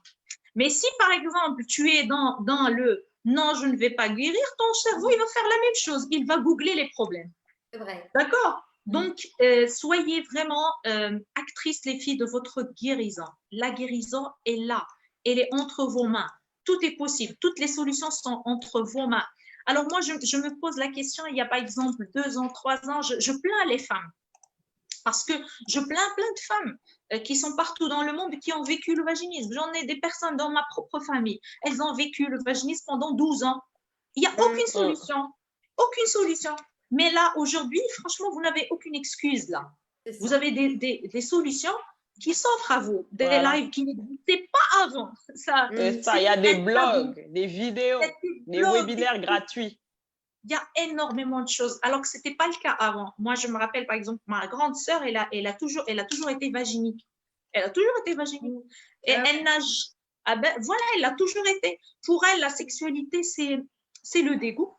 Mais si, par exemple, tu es dans le « non, je ne vais pas guérir », ton cerveau, il va faire la même chose. Il va googler les problèmes. C'est vrai. D'accord? Donc, soyez vraiment actrices, les filles, de votre guérison. La guérison est là. Elle est entre vos mains. Tout est possible. Toutes les solutions sont entre vos mains. Alors, moi, je me pose la question, il y a par exemple 2 ans, 3 ans, je plains les femmes. Parce que je plains plein de femmes qui sont partout dans le monde qui ont vécu le vaginisme. J'en ai des personnes dans ma propre famille. Elles ont vécu le vaginisme pendant 12 ans. Il n'y a aucune solution. Aucune solution. Mais là, aujourd'hui, franchement, vous n'avez aucune excuse là. Vous avez des solutions qui s'offrent à vous, des lives qui n'existaient pas avant. C'est ça, il y a des blogs, des vidéos, des webinaires gratuits. Il y a énormément de choses, alors que ce n'était pas le cas avant. Moi, je me rappelle, par exemple, ma grande sœur, elle a toujours été vaginique. Elle a toujours été vaginique. Et elle n'a... Ah ben, voilà, elle a toujours été. Pour elle, la sexualité, c'est le dégoût.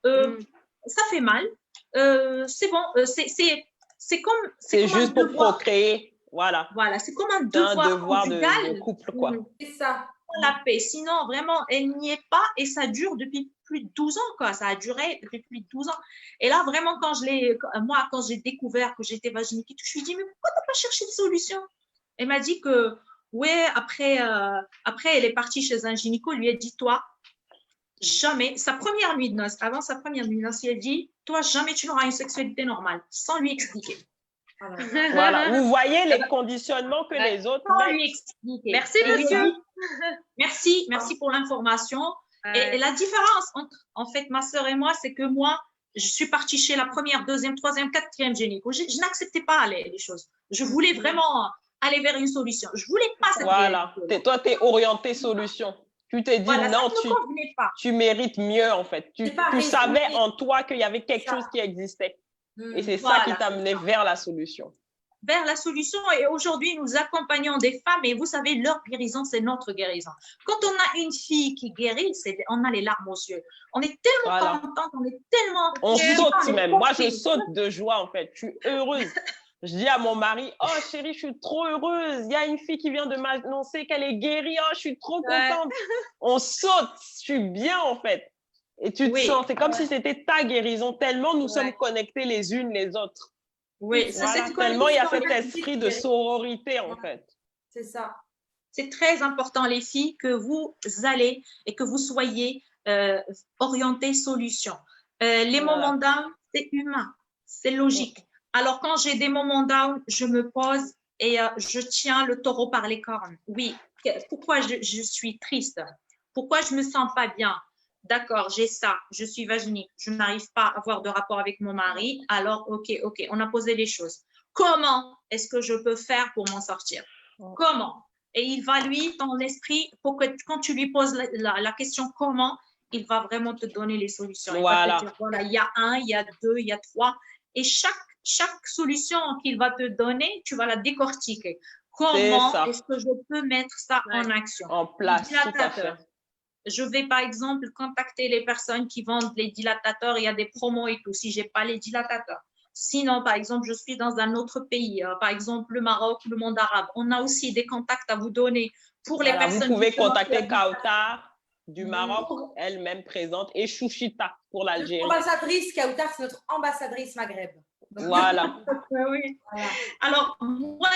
Ça fait mal. C'est bon. C'est comme... C'est juste pour procréer. Voilà. Voilà, c'est comme un devoir de couple, quoi. C'est ça. La paix. Sinon, vraiment, elle n'y est pas et ça dure depuis plus de 12 ans, quoi. Ça a duré depuis plus de 12 ans. Et là, vraiment, quand j'ai découvert que j'étais vaginique, je me suis dit, mais pourquoi tu n'as pas cherché de solution? Elle m'a dit que, ouais, après, elle est partie chez un gynéco, lui a dit, toi, jamais, sa première nuit de noces, avant sa première nuit de noces, il a dit, toi, jamais tu n'auras une sexualité normale, sans lui expliquer. Voilà, vous voyez les conditionnements que les autres mettent. Merci, monsieur. Merci pour l'information. Et la différence entre, en fait, ma sœur et moi, c'est que moi, je suis partie chez la première, deuxième, troisième, quatrième gynéco. Je n'acceptais pas les choses. Je voulais vraiment aller vers une solution. Je voulais pas cette Voilà. Toi, tu es orientée solution. Tu t'es dit, voilà, non, tu mérites mieux, en fait. Tu savais en toi qu'il y avait quelque chose qui existait. Et c'est ça qui t'a mené vers la solution. Vers la solution. Et aujourd'hui, nous accompagnons des femmes et vous savez, leur guérison, c'est notre guérison. Quand on a une fille qui guérit, on a les larmes aux yeux. On est tellement contente, on est tellement... On saute même. Moi, je saute de joie, en fait. Je suis heureuse. Je dis à mon mari, oh chérie, je suis trop heureuse. Il y a une fille qui vient de m'annoncer qu'elle est guérie. Oh, je suis trop contente. On saute. Je suis bien, en fait. Et tu te sens, c'est comme si c'était ta guérison, tellement nous sommes connectés les unes les autres. Oui, voilà, tellement il y a cet esprit de sororité, en fait. C'est ça. C'est très important, les filles, que vous allez et que vous soyez orientées solution. Les moments down, c'est humain, c'est logique. Alors, quand j'ai des moments down, je me pose et je tiens le taureau par les cornes. Oui, pourquoi je suis triste? Pourquoi je me sens pas bien? D'accord, j'ai ça, je suis vaginique, je n'arrive pas à avoir de rapport avec mon mari, alors ok, on a posé les choses. Comment est-ce que je peux faire pour m'en sortir? Comment? Et il va, lui, ton esprit, pour que quand tu lui poses la question comment, il va vraiment te donner les solutions. Il va te dire, voilà, il y a 1, il y a 2, il y a 3. Et chaque solution qu'il va te donner, tu vas la décortiquer. Comment est-ce que je peux mettre ça en action? En place, tout à fait. Je vais, par exemple, contacter les personnes qui vendent les dilatateurs. Il y a des promos et tout, si je n'ai pas les dilatateurs. Sinon, par exemple, je suis dans un autre pays, par exemple, le Maroc, le monde arabe. On a aussi des contacts à vous donner pour les personnes. Vous pouvez contacter Kautar du Maroc, elle-même présente, et Chouchita pour l'Algérie. Ambassadrice, Kautar, c'est notre ambassadrice Maghreb. Voilà. Oui. Alors, moi,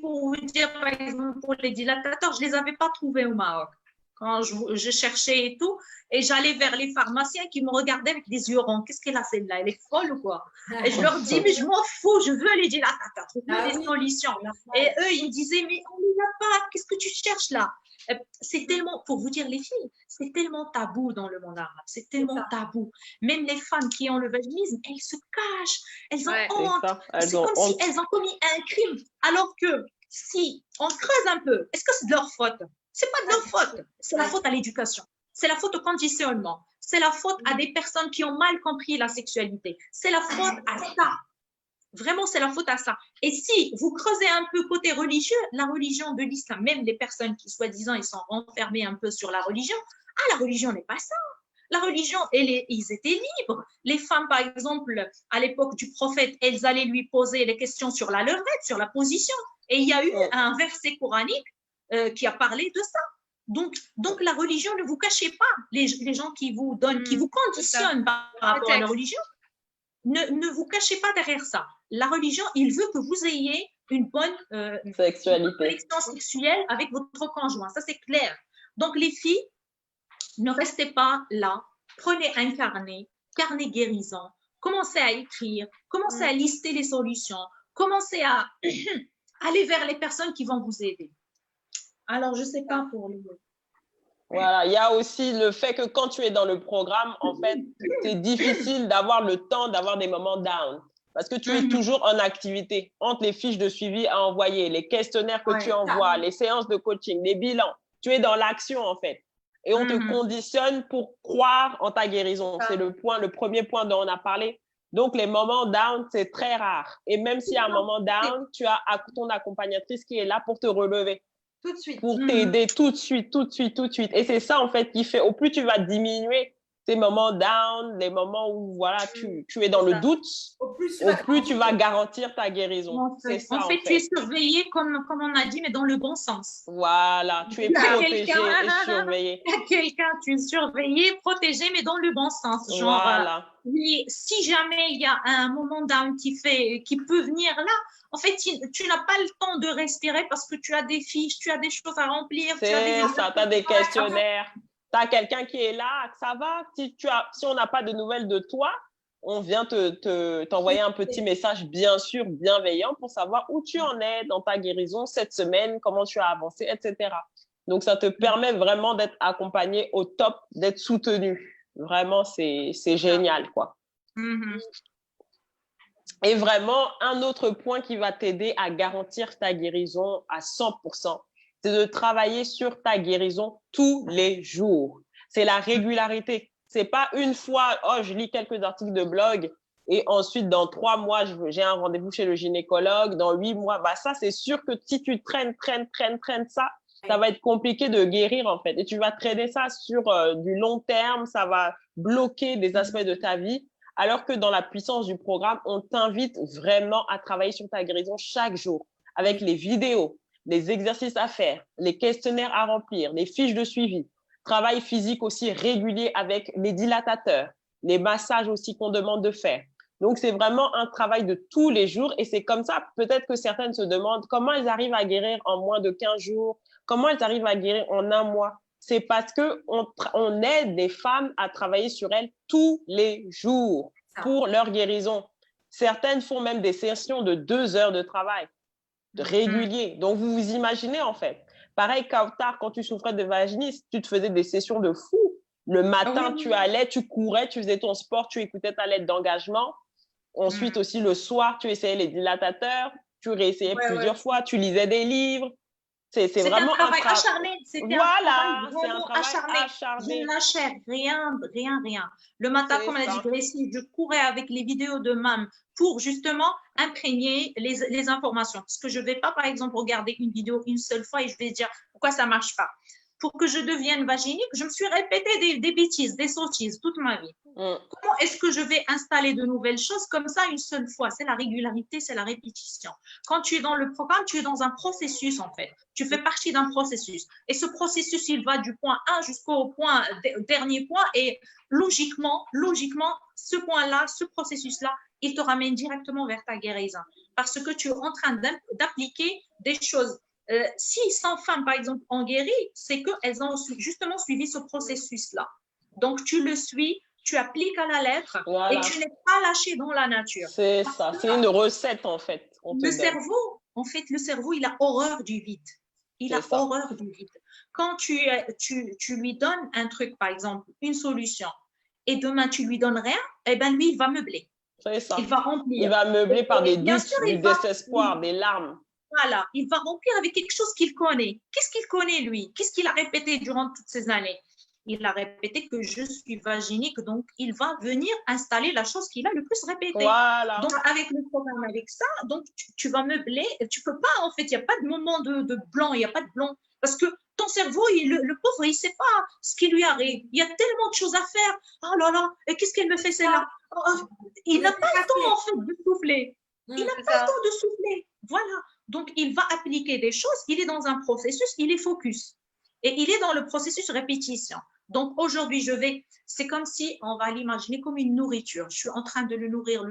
pour vous dire, par exemple, pour les dilatateurs, je ne les avais pas trouvés au Maroc. Quand je cherchais et tout, et j'allais vers les pharmaciens qui me regardaient avec des yeux ronds. Qu'est-ce qu'elle a celle-là? Elle est folle ou quoi? Et je leur dis, mais je m'en fous, je veux les dilatateurs, trouver des solutions. Et eux, ils me disaient, mais on ne les a pas, qu'est-ce que tu cherches là? C'est tellement, pour vous dire les filles, c'est tellement tabou dans le monde arabe, c'est tellement tabou. Même les femmes qui ont le vaginisme, elles se cachent, elles ont honte. C'est comme si elles ont commis un crime. Alors que si on creuse un peu, est-ce que c'est de leur faute? C'est pas de leur faute, c'est la faute à l'éducation, c'est la faute au conditionnement, c'est la faute à des personnes qui ont mal compris la sexualité, c'est la faute à ça. Vraiment, c'est la faute à ça. Et si vous creusez un peu côté religieux, la religion de l'islam, même les personnes qui, soi-disant, ils sont renfermées un peu sur la religion, la religion n'est pas ça. La religion, ils étaient libres. Les femmes, par exemple, à l'époque du prophète, elles allaient lui poser les questions sur la levrette, sur la position. Et il y a eu un verset coranique qui a parlé de ça. Donc, la religion, ne vous cachez pas. Les gens qui vous donnent, qui vous conditionnent par rapport à la religion, ne vous cachez pas derrière ça. La religion, il veut que vous ayez une bonne connexion sexuelle avec votre conjoint. Ça, c'est clair. Donc, les filles, ne restez pas là. Prenez un carnet guérison. Commencez à écrire. Commencez à lister les solutions. Commencez à aller vers les personnes qui vont vous aider. Alors, je ne sais pas pour les... Voilà, il y a aussi le fait que quand tu es dans le programme, en fait, c'est difficile d'avoir le temps d'avoir des moments down. Parce que tu es toujours en activité, entre les fiches de suivi à envoyer, les questionnaires que tu envoies, les séances de coaching, les bilans. Tu es dans l'action, en fait. Et on te conditionne pour croire en ta guérison. C'est le premier point dont on a parlé. Donc, les moments down, c'est très rare. Et même s'il y a un moment down, tu as ton accompagnatrice qui est là pour te relever. Tout de suite. Pour t'aider tout de suite. Et c'est ça, en fait, qui fait, au plus tu vas diminuer ces moments down, les moments où, voilà, tu es dans le doute, au plus tu vas garantir ta guérison. C'est ça, en fait, tu es surveillé, comme on a dit, mais dans le bon sens. Voilà, tu es protégé et surveillé. Quelqu'un, tu es surveillé, protégé, mais dans le bon sens. Genre, voilà. Oui, si jamais il y a un moment down qui peut venir là, en fait, tu n'as pas le temps de respirer parce que tu as des fiches, tu as des choses à remplir. C'est ça, tu as des questionnaires. Tu as quelqu'un qui est là, ça va. Si on n'a pas de nouvelles de toi, on vient t'envoyer un petit message, bien sûr, bienveillant pour savoir où tu en es dans ta guérison cette semaine, comment tu as avancé, etc. Donc, ça te permet vraiment d'être accompagné au top, d'être soutenu. Vraiment, c'est génial, quoi. Et vraiment, un autre point qui va t'aider à garantir ta guérison à 100%, c'est de travailler sur ta guérison tous les jours. C'est la régularité. C'est pas une fois, oh, je lis quelques articles de blog et ensuite, dans 3 mois, j'ai un rendez-vous chez le gynécologue. Dans 8 mois, bah ça, c'est sûr que si tu traînes ça va être compliqué de guérir, en fait. Et tu vas traîner ça sur du long terme, ça va bloquer des aspects de ta vie. Alors que dans la puissance du programme, on t'invite vraiment à travailler sur ta guérison chaque jour avec les vidéos, les exercices à faire, les questionnaires à remplir, les fiches de suivi, travail physique aussi régulier avec les dilatateurs, les massages aussi qu'on demande de faire. Donc, c'est vraiment un travail de tous les jours et c'est comme ça, peut-être que certaines se demandent comment elles arrivent à guérir en moins de 15 jours, comment elles arrivent à guérir en 1 mois. C'est parce qu'on aide les femmes à travailler sur elles tous les jours pour leur guérison. Certaines font même des sessions de 2 heures de travail régulier. Donc, vous vous imaginez, en fait. Pareil, Kautar, quand tu souffrais de vaginisme, tu te faisais des sessions de fou. Le matin, tu allais, tu courais, tu faisais ton sport, tu écoutais ta lettre d'engagement. Ensuite, aussi, le soir, tu essayais les dilatateurs, tu réessayais plusieurs fois, tu lisais des livres. C'est vraiment un travail acharné. Voilà, c'est un travail acharné. Je ne lâchais rien. Le matin, comme elle a dit Gracie, je courais avec les vidéos de MAM pour justement imprégner les informations. Parce que je ne vais pas, par exemple, regarder une vidéo une seule fois et je vais dire pourquoi ça ne marche pas. Pour que je devienne vaginique, je me suis répété des bêtises, des sottises toute ma vie. Comment est-ce que je vais installer de nouvelles choses comme ça une seule fois? C'est la régularité, c'est la répétition. Quand tu es dans le programme, tu es dans un processus en fait. Tu fais partie d'un processus. Et ce processus, il va du point A jusqu'au dernier point. Et logiquement, ce point-là, ce processus-là, il te ramène directement vers ta guérison. Parce que tu es en train d'appliquer des choses. Si 100 femmes, par exemple, ont guéri, c'est qu'elles ont justement suivi ce processus-là. Donc, tu le suis, tu appliques à la lettre et tu n'es pas lâché dans la nature. C'est ça, c'est une recette en fait. Le cerveau, il a horreur du vide. Il a horreur du vide. Quand tu lui donnes un truc, par exemple, une solution, et demain, tu lui donnes rien, eh bien, lui, il va meubler. C'est ça. Il va remplir. Il va meubler par des doutes, du désespoir, des larmes. Voilà, il va remplir avec quelque chose qu'il connaît. Qu'est-ce qu'il connaît, lui? Qu'est-ce qu'il a répété durant toutes ces années? Il a répété que je suis vaginique, donc il va venir installer la chose qu'il a le plus répétée. Voilà. Donc, avec le programme, avec ça, donc tu vas meubler. Tu peux pas, en fait, il n'y a pas de moment de blanc, il n'y a pas de blanc. Parce que ton cerveau, le pauvre, il ne sait pas ce qui lui arrive. Il y a tellement de choses à faire. Oh là là, et qu'est-ce qu'elle me fait celle-là? Il n'a pas le temps, en fait, de souffler. Il n'a pas le temps de souffler. Voilà. Donc, il va appliquer des choses. Il est dans un processus, il est focus. Et il est dans le processus répétition. Donc, aujourd'hui, c'est comme si on va l'imaginer comme une nourriture. Je suis en train de le nourrir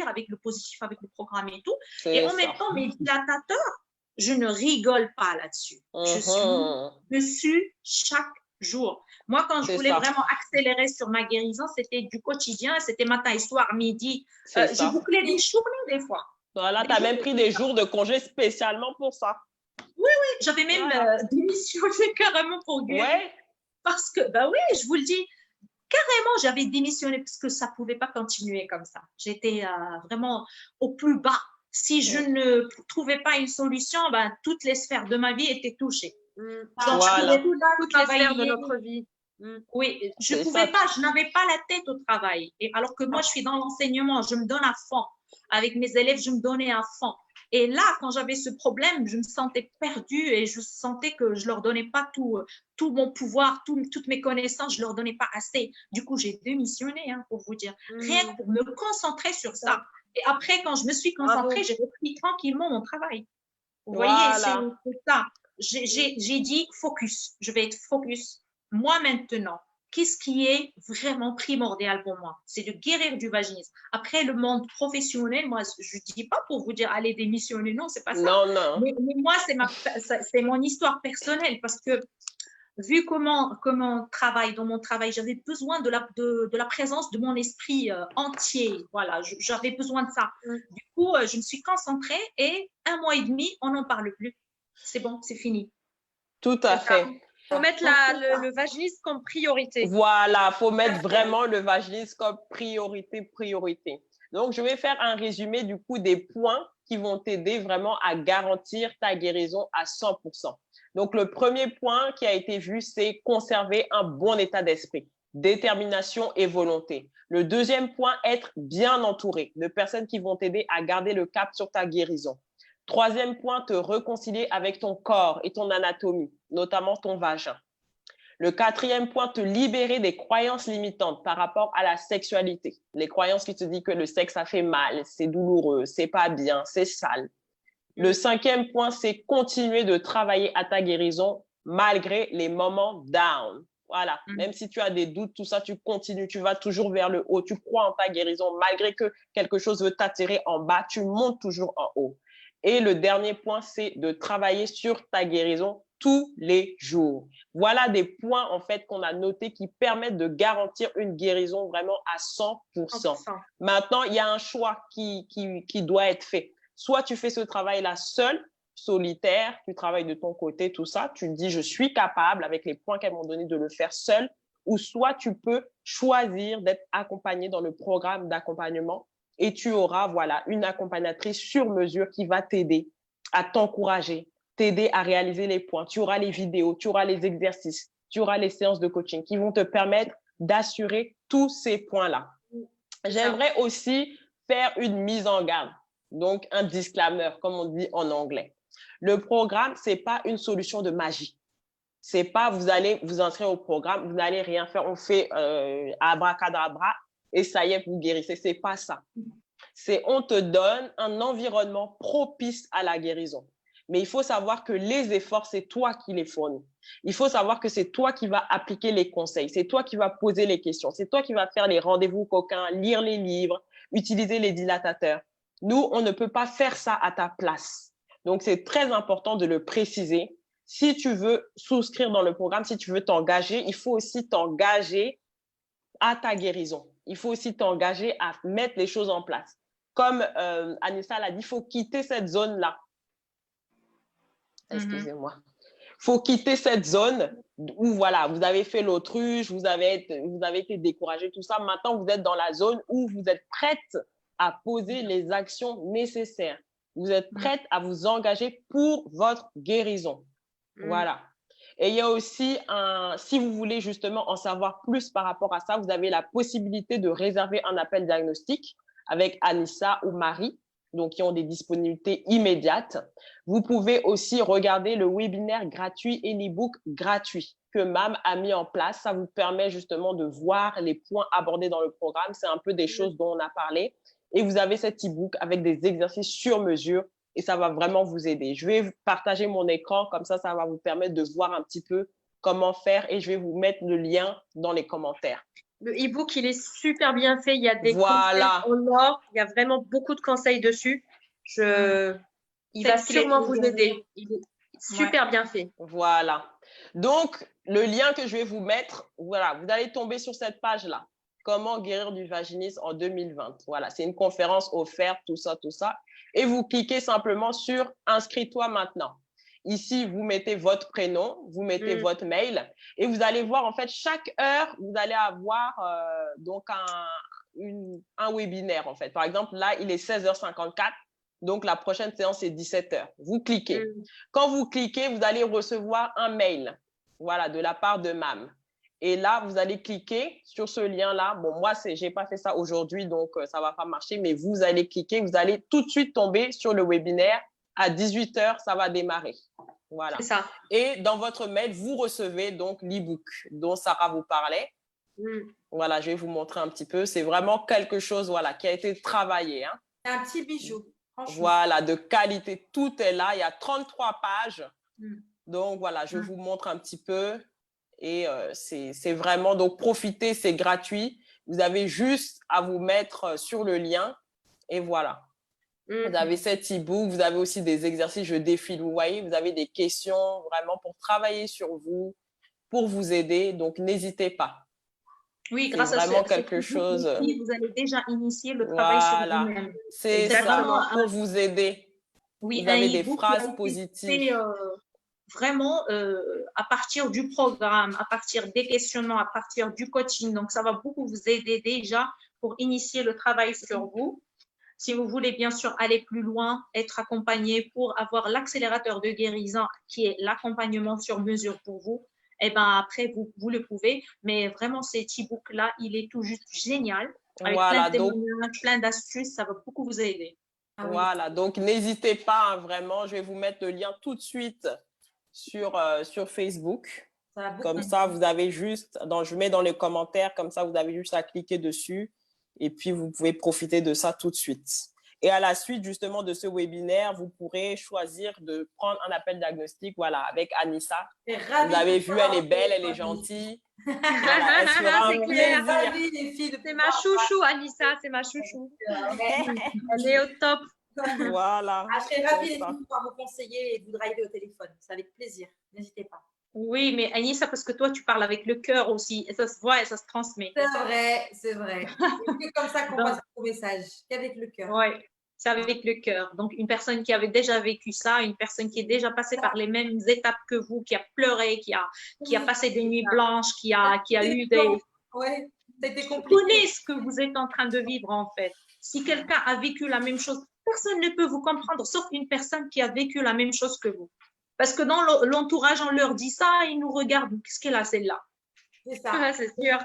avec le positif, avec le programme et tout. Et en même temps, mes dilatateurs, je ne rigole pas là-dessus. Je suis chaque jour. Moi, quand je voulais vraiment accélérer sur ma guérison, c'était du quotidien, c'était matin et soir, midi. Je bouclais des journées des fois. Voilà, tu as même pris des jours de congé spécialement pour ça. Oui, j'avais même démissionné carrément pour guérir. Ouais, Parce que, ben oui, je vous le dis, carrément, j'avais démissionné parce que ça ne pouvait pas continuer comme ça. J'étais vraiment au plus bas. Si je ne trouvais pas une solution, ben, toutes les sphères de ma vie étaient touchées. Donc, Voilà. toutes les sphères de notre vie. Oui, je C'est pouvais ça. pas, je n'avais pas la tête au travail. Et alors que moi, je suis dans l'enseignement, je me donne à fond. Avec mes élèves, je me donnais à fond. Et là, quand j'avais ce problème, je me sentais perdue et je sentais que je leur donnais pas tout mon pouvoir, toutes mes connaissances, je leur donnais pas assez. Du coup, j'ai démissionné, hein, pour vous dire. Rien que pour me concentrer sur ça. Et après, quand je me suis concentrée, j'ai repris tranquillement mon travail. Vous voyez, Voilà. c'est ça. J'ai dit focus. Je vais être focus. Moi maintenant, qu'est-ce qui est vraiment primordial pour moi? C'est de guérir du vaginisme. Après, le monde professionnel, moi, je ne dis pas pour vous dire allez démissionner, non, c'est pas ça. Non, non. Mais moi, c'est mon histoire personnelle parce que vu comment travaille dans mon travail, j'avais besoin de la présence de mon esprit entier. Voilà, j'avais besoin de ça. Du coup, je me suis concentrée et 1 mois et demi, on n'en parle plus. C'est bon, c'est fini. Tout à fait. Il faut mettre le vaginisme comme priorité. Voilà, faut mettre vraiment le vaginisme comme priorité. Donc, je vais faire un résumé du coup des points qui vont t'aider vraiment à garantir ta guérison à 100%. Donc, le premier point qui a été vu, c'est conserver un bon état d'esprit, détermination et volonté. Le deuxième point, être bien entouré de personnes qui vont t'aider à garder le cap sur ta guérison. Troisième point, te réconcilier avec ton corps et ton anatomie, notamment ton vagin. Le quatrième point, te libérer des croyances limitantes par rapport à la sexualité. Les croyances qui te disent que le sexe, ça fait mal, c'est douloureux, c'est pas bien, c'est sale. Le cinquième point, c'est continuer de travailler à ta guérison malgré les moments down. Voilà, même si tu as des doutes, tout ça, tu continues, tu vas toujours vers le haut, tu crois en ta guérison, malgré que quelque chose veut t'attirer en bas, tu montes toujours en haut. Et le dernier point, c'est de travailler sur ta guérison tous les jours. Voilà des points, en fait, qu'on a notés qui permettent de garantir une guérison vraiment à 100%. 100%. Maintenant, il y a un choix qui doit être fait. Soit tu fais ce travail-là seul, solitaire, tu travailles de ton côté, tout ça, tu te dis, je suis capable, avec les points qu'elles m'ont donné, de le faire seul, ou soit tu peux choisir d'être accompagné dans le programme d'accompagnement et tu auras, voilà, une accompagnatrice sur mesure qui va t'aider à t'encourager, t'aider à réaliser les points. Tu auras les vidéos, tu auras les exercices, tu auras les séances de coaching qui vont te permettre d'assurer tous ces points-là. J'aimerais aussi faire une mise en garde, donc un disclaimer, comme on dit en anglais. Le programme, c'est pas une solution de magie. C'est pas vous allez vous inscrire au programme, vous n'allez rien faire, on fait abracadabra et ça y est, vous guérissez. C'est pas ça. C'est on te donne un environnement propice à la guérison. Mais il faut savoir que les efforts, c'est toi qui les fournis. Il faut savoir que c'est toi qui vas appliquer les conseils, c'est toi qui vas poser les questions, c'est toi qui vas faire les rendez-vous coquins, lire les livres, utiliser les dilatateurs. Nous, on ne peut pas faire ça à ta place. Donc, c'est très important de le préciser. Si tu veux souscrire dans le programme, si tu veux t'engager, il faut aussi t'engager à ta guérison. Il faut aussi t'engager à mettre les choses en place. Comme Anissa l'a dit, il faut quitter cette zone-là. Excusez-moi. Il faut quitter cette zone où, voilà, vous avez fait l'autruche, vous avez été découragé, tout ça. Maintenant, vous êtes dans la zone où vous êtes prête à poser les actions nécessaires. Vous êtes prête à vous engager pour votre guérison. Voilà. Et il y a aussi, si vous voulez justement en savoir plus par rapport à ça, vous avez la possibilité de réserver un appel diagnostic avec Anissa ou Marie, donc qui ont des disponibilités immédiates. Vous pouvez aussi regarder le webinaire gratuit et l'e-book gratuit que MAM a mis en place. Ça vous permet justement de voir les points abordés dans le programme. C'est un peu des choses dont on a parlé. Et vous avez cet e-book avec des exercices sur mesure et ça va vraiment vous aider. Je vais partager mon écran, comme ça va vous permettre de voir un petit peu comment faire et je vais vous mettre le lien dans les commentaires. Le e-book, il est super bien fait. Il y a des conseils en or. Il y a vraiment beaucoup de conseils dessus. Il va sûrement vous aider. Il est super bien fait. Voilà. Donc, le lien que je vais vous mettre, voilà, vous allez tomber sur cette page-là. Comment guérir du vaginisme en 2020. Voilà, c'est une conférence offerte, tout ça. Et vous cliquez simplement sur « Inscris-toi maintenant ». ici, vous mettez votre prénom, vous mettez votre mail et vous allez voir, en fait, chaque heure, vous allez avoir donc un webinaire, en fait. Par exemple, là, il est 16h54. Donc, la prochaine séance est 17h. Vous cliquez. Quand vous cliquez, vous allez recevoir un mail, voilà, de la part de MAM. Et là, vous allez cliquer sur ce lien-là. Bon, moi, je n'ai pas fait ça aujourd'hui, donc ça ne va pas marcher, mais vous allez cliquer, vous allez tout de suite tomber sur le webinaire. À 18h, ça va démarrer. Voilà. C'est ça. Et dans votre mail, vous recevez donc l'e-book dont Sarah vous parlait. Voilà, je vais vous montrer un petit peu. C'est vraiment quelque chose, voilà, qui a été travaillé. Hein. C'est un petit bijou. Voilà, de qualité. Tout est là. Il y a 33 pages. Donc, voilà, je vous montre un petit peu. Et c'est vraiment, donc profitez, c'est gratuit. Vous avez juste à vous mettre sur le lien et voilà. Vous avez cet e-book, vous avez aussi des exercices, je défile, vous voyez, vous avez des questions vraiment pour travailler sur vous, pour vous aider. Donc, n'hésitez pas. Oui, grâce à vraiment quelque chose. Vous allez déjà initier le travail sur vous-même. C'est ça, pour vous aider. Oui, vous avez des phrases positives. Vraiment à partir du programme, à partir des questionnements, à partir du coaching. Donc, ça va beaucoup vous aider déjà pour initier le travail sur vous. Si vous voulez bien sûr aller plus loin, être accompagné pour avoir l'accélérateur de guérison qui est l'accompagnement sur mesure pour vous, et ben après, vous le pouvez. Mais vraiment, cet e-book-là, il est tout juste génial. Avec plein de témoignages, plein d'astuces, ça va beaucoup vous aider. Voilà, donc n'hésitez pas, hein, vraiment. Je vais vous mettre le lien tout de suite sur Facebook. Comme ça, vous avez juste, je mets dans les commentaires, comme ça, vous avez juste à cliquer dessus et puis vous pouvez profiter de ça tout de suite. Et à la suite, justement, de ce webinaire, vous pourrez choisir de prendre un appel diagnostic, voilà, avec Anissa. Vous avez vu, elle est belle, elle est gentille. Voilà, elle sera un plaisir. C'est ma chouchou, Anissa, c'est ma chouchou. Elle est au top. Voilà. Je serais ravie de pouvoir vous conseiller et de vous driver au téléphone. C'est avec plaisir. N'hésitez pas. Oui, mais Anissa, parce que toi, tu parles avec le cœur aussi. Et ça se voit et ça se transmet. C'est vrai, c'est vrai. C'est comme ça qu'on passe au message, qu'avec le cœur. Oui, c'est avec le cœur. Donc, une personne qui avait déjà vécu ça, une personne qui est déjà passée par les mêmes étapes que vous, qui a pleuré, qui a passé des nuits blanches, qui a eu des… Oui, c'était compliqué. Vous connaissez ce que vous êtes en train de vivre, en fait. Si quelqu'un a vécu la même chose, personne ne peut vous comprendre, sauf une personne qui a vécu la même chose que vous. Parce que dans l'entourage, on leur dit ça, ils nous regardent. Qu'est-ce qu'elle a, celle-là? C'est ça. C'est sûr.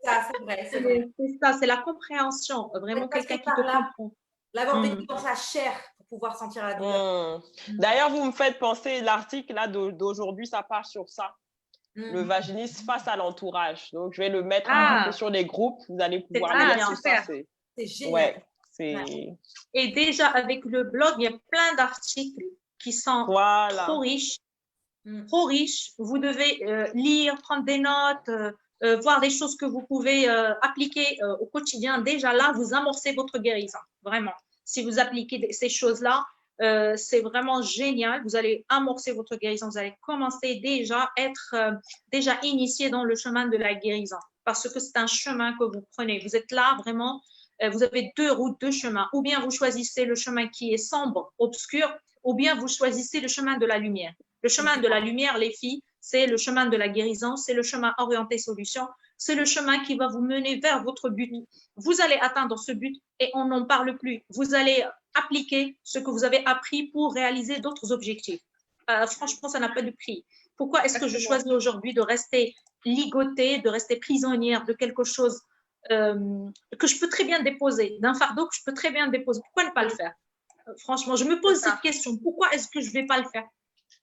C'est vrai, c'est vrai. C'est ça, c'est la compréhension. Vraiment quelqu'un qui te comprend. L'avoir vécu dans sa chair pour pouvoir sentir la douleur. D'ailleurs, vous me faites penser, l'article là d'aujourd'hui, ça part sur ça. Le vaginisme face à l'entourage. Donc, je vais le mettre un peu sur les groupes. Vous allez pouvoir lire ça. C'est génial. Ouais, et déjà, avec le blog, il y a plein d'articles qui sont trop riches. Trop riches. Vous devez lire, prendre des notes, voir des choses que vous pouvez appliquer au quotidien. Déjà là, vous amorcez votre guérison. Vraiment. Si vous appliquez ces choses-là, c'est vraiment génial. Vous allez amorcer votre guérison. Vous allez commencer déjà à être déjà initié dans le chemin de la guérison. Parce que c'est un chemin que vous prenez. Vous êtes là vraiment. Vous avez deux routes, deux chemins. Ou bien vous choisissez le chemin qui est sombre, obscur, ou bien vous choisissez le chemin de la lumière. Le chemin de la lumière, les filles, c'est le chemin de la guérison, c'est le chemin orienté solution, c'est le chemin qui va vous mener vers votre but. Vous allez atteindre ce but et on n'en parle plus. Vous allez appliquer ce que vous avez appris pour réaliser d'autres objectifs. Franchement, ça n'a pas de prix. Pourquoi est-ce que je choisis aujourd'hui de rester ligotée, de rester prisonnière de quelque chose que je peux très bien déposer, d'un fardeau que je peux très bien déposer? Pourquoi ne pas le faire? Franchement, je me pose cette question. Pourquoi est-ce que je ne vais pas le faire?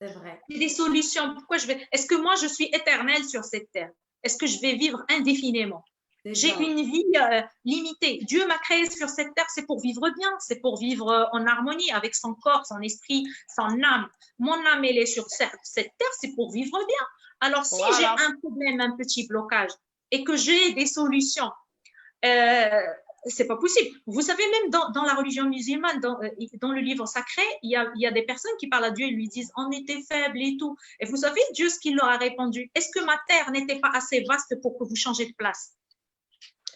C'est vrai. Il y a des solutions. Pourquoi je vais… Est-ce que moi, je suis éternelle sur cette terre? Est-ce que je vais vivre indéfiniment? J'ai une vie limitée. Dieu m'a créée sur cette terre, c'est pour vivre bien, c'est pour vivre en harmonie avec son corps, son esprit, son âme. Mon âme, elle est sur cette terre, c'est pour vivre bien. Alors, si j'ai un problème, un petit blocage, et que j'ai des solutions, c'est pas possible. Vous savez, même dans la religion musulmane, dans le livre sacré, il y a des personnes qui parlent à Dieu et lui disent on était faibles et tout. Et vous savez, Dieu, ce qu'il leur a répondu, est-ce que ma terre n'était pas assez vaste pour que vous changez de place?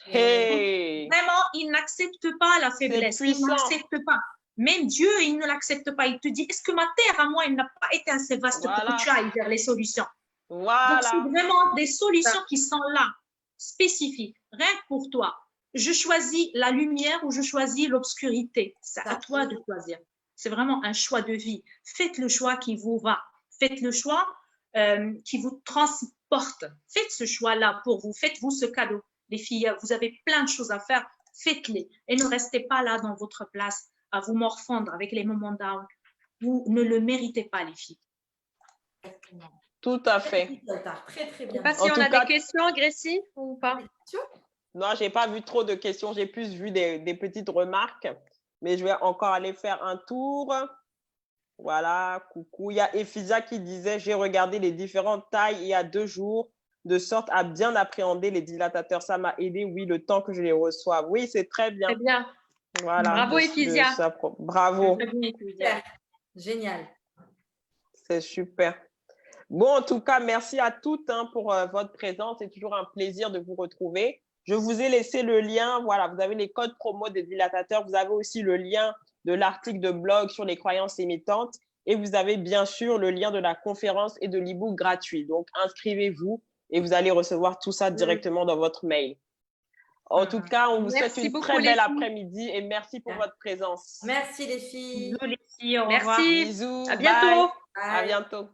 Hey. Vraiment, il n'accepte pas la faiblesse. Il n'accepte pas. Même Dieu, il ne l'accepte pas. Il te dit, est-ce que ma terre à moi, elle n'a pas été assez vaste pour que tu ailles vers les solutions? Voilà. Donc, c'est vraiment des solutions qui sont là, spécifiques, rien que pour toi. Je choisis la lumière ou je choisis l'obscurité. C'est à toi de choisir. C'est vraiment un choix de vie. Faites le choix qui vous va. Faites le choix qui vous transporte. Faites ce choix-là pour vous. Faites-vous ce cadeau. Les filles, vous avez plein de choses à faire. Faites-les. Et ne restez pas là dans votre place à vous morfondre avec les moments down. Vous ne le méritez pas, les filles. Tout à fait. Très, très bien. Je ne sais pas si on a des questions, Gracie, ou pas? Non, je n'ai pas vu trop de questions. J'ai plus vu des petites remarques. Mais je vais encore aller faire un tour. Voilà, coucou. Il y a Ephisia qui disait « J'ai regardé les différentes tailles il y a 2 jours, de sorte à bien appréhender les dilatateurs. Ça m'a aidé, oui, le temps que je les reçoive. » Oui, c'est très bien. Très bien. Voilà, bravo, Ephisia. Bravo. Super. Génial. C'est super. Bon, en tout cas, merci à toutes pour votre présence. C'est toujours un plaisir de vous retrouver. Je vous ai laissé le lien. Voilà, vous avez les codes promo des dilatateurs. Vous avez aussi le lien de l'article de blog sur les croyances limitantes. Et vous avez bien sûr le lien de la conférence et de l'e-book gratuit. Donc, inscrivez-vous et vous allez recevoir tout ça directement dans votre mail. En tout cas, on vous souhaite une très belle après-midi et merci pour votre présence. Merci les filles. Bisous, les filles. Au revoir. Merci. Bisous. À bientôt. Bye. À bientôt.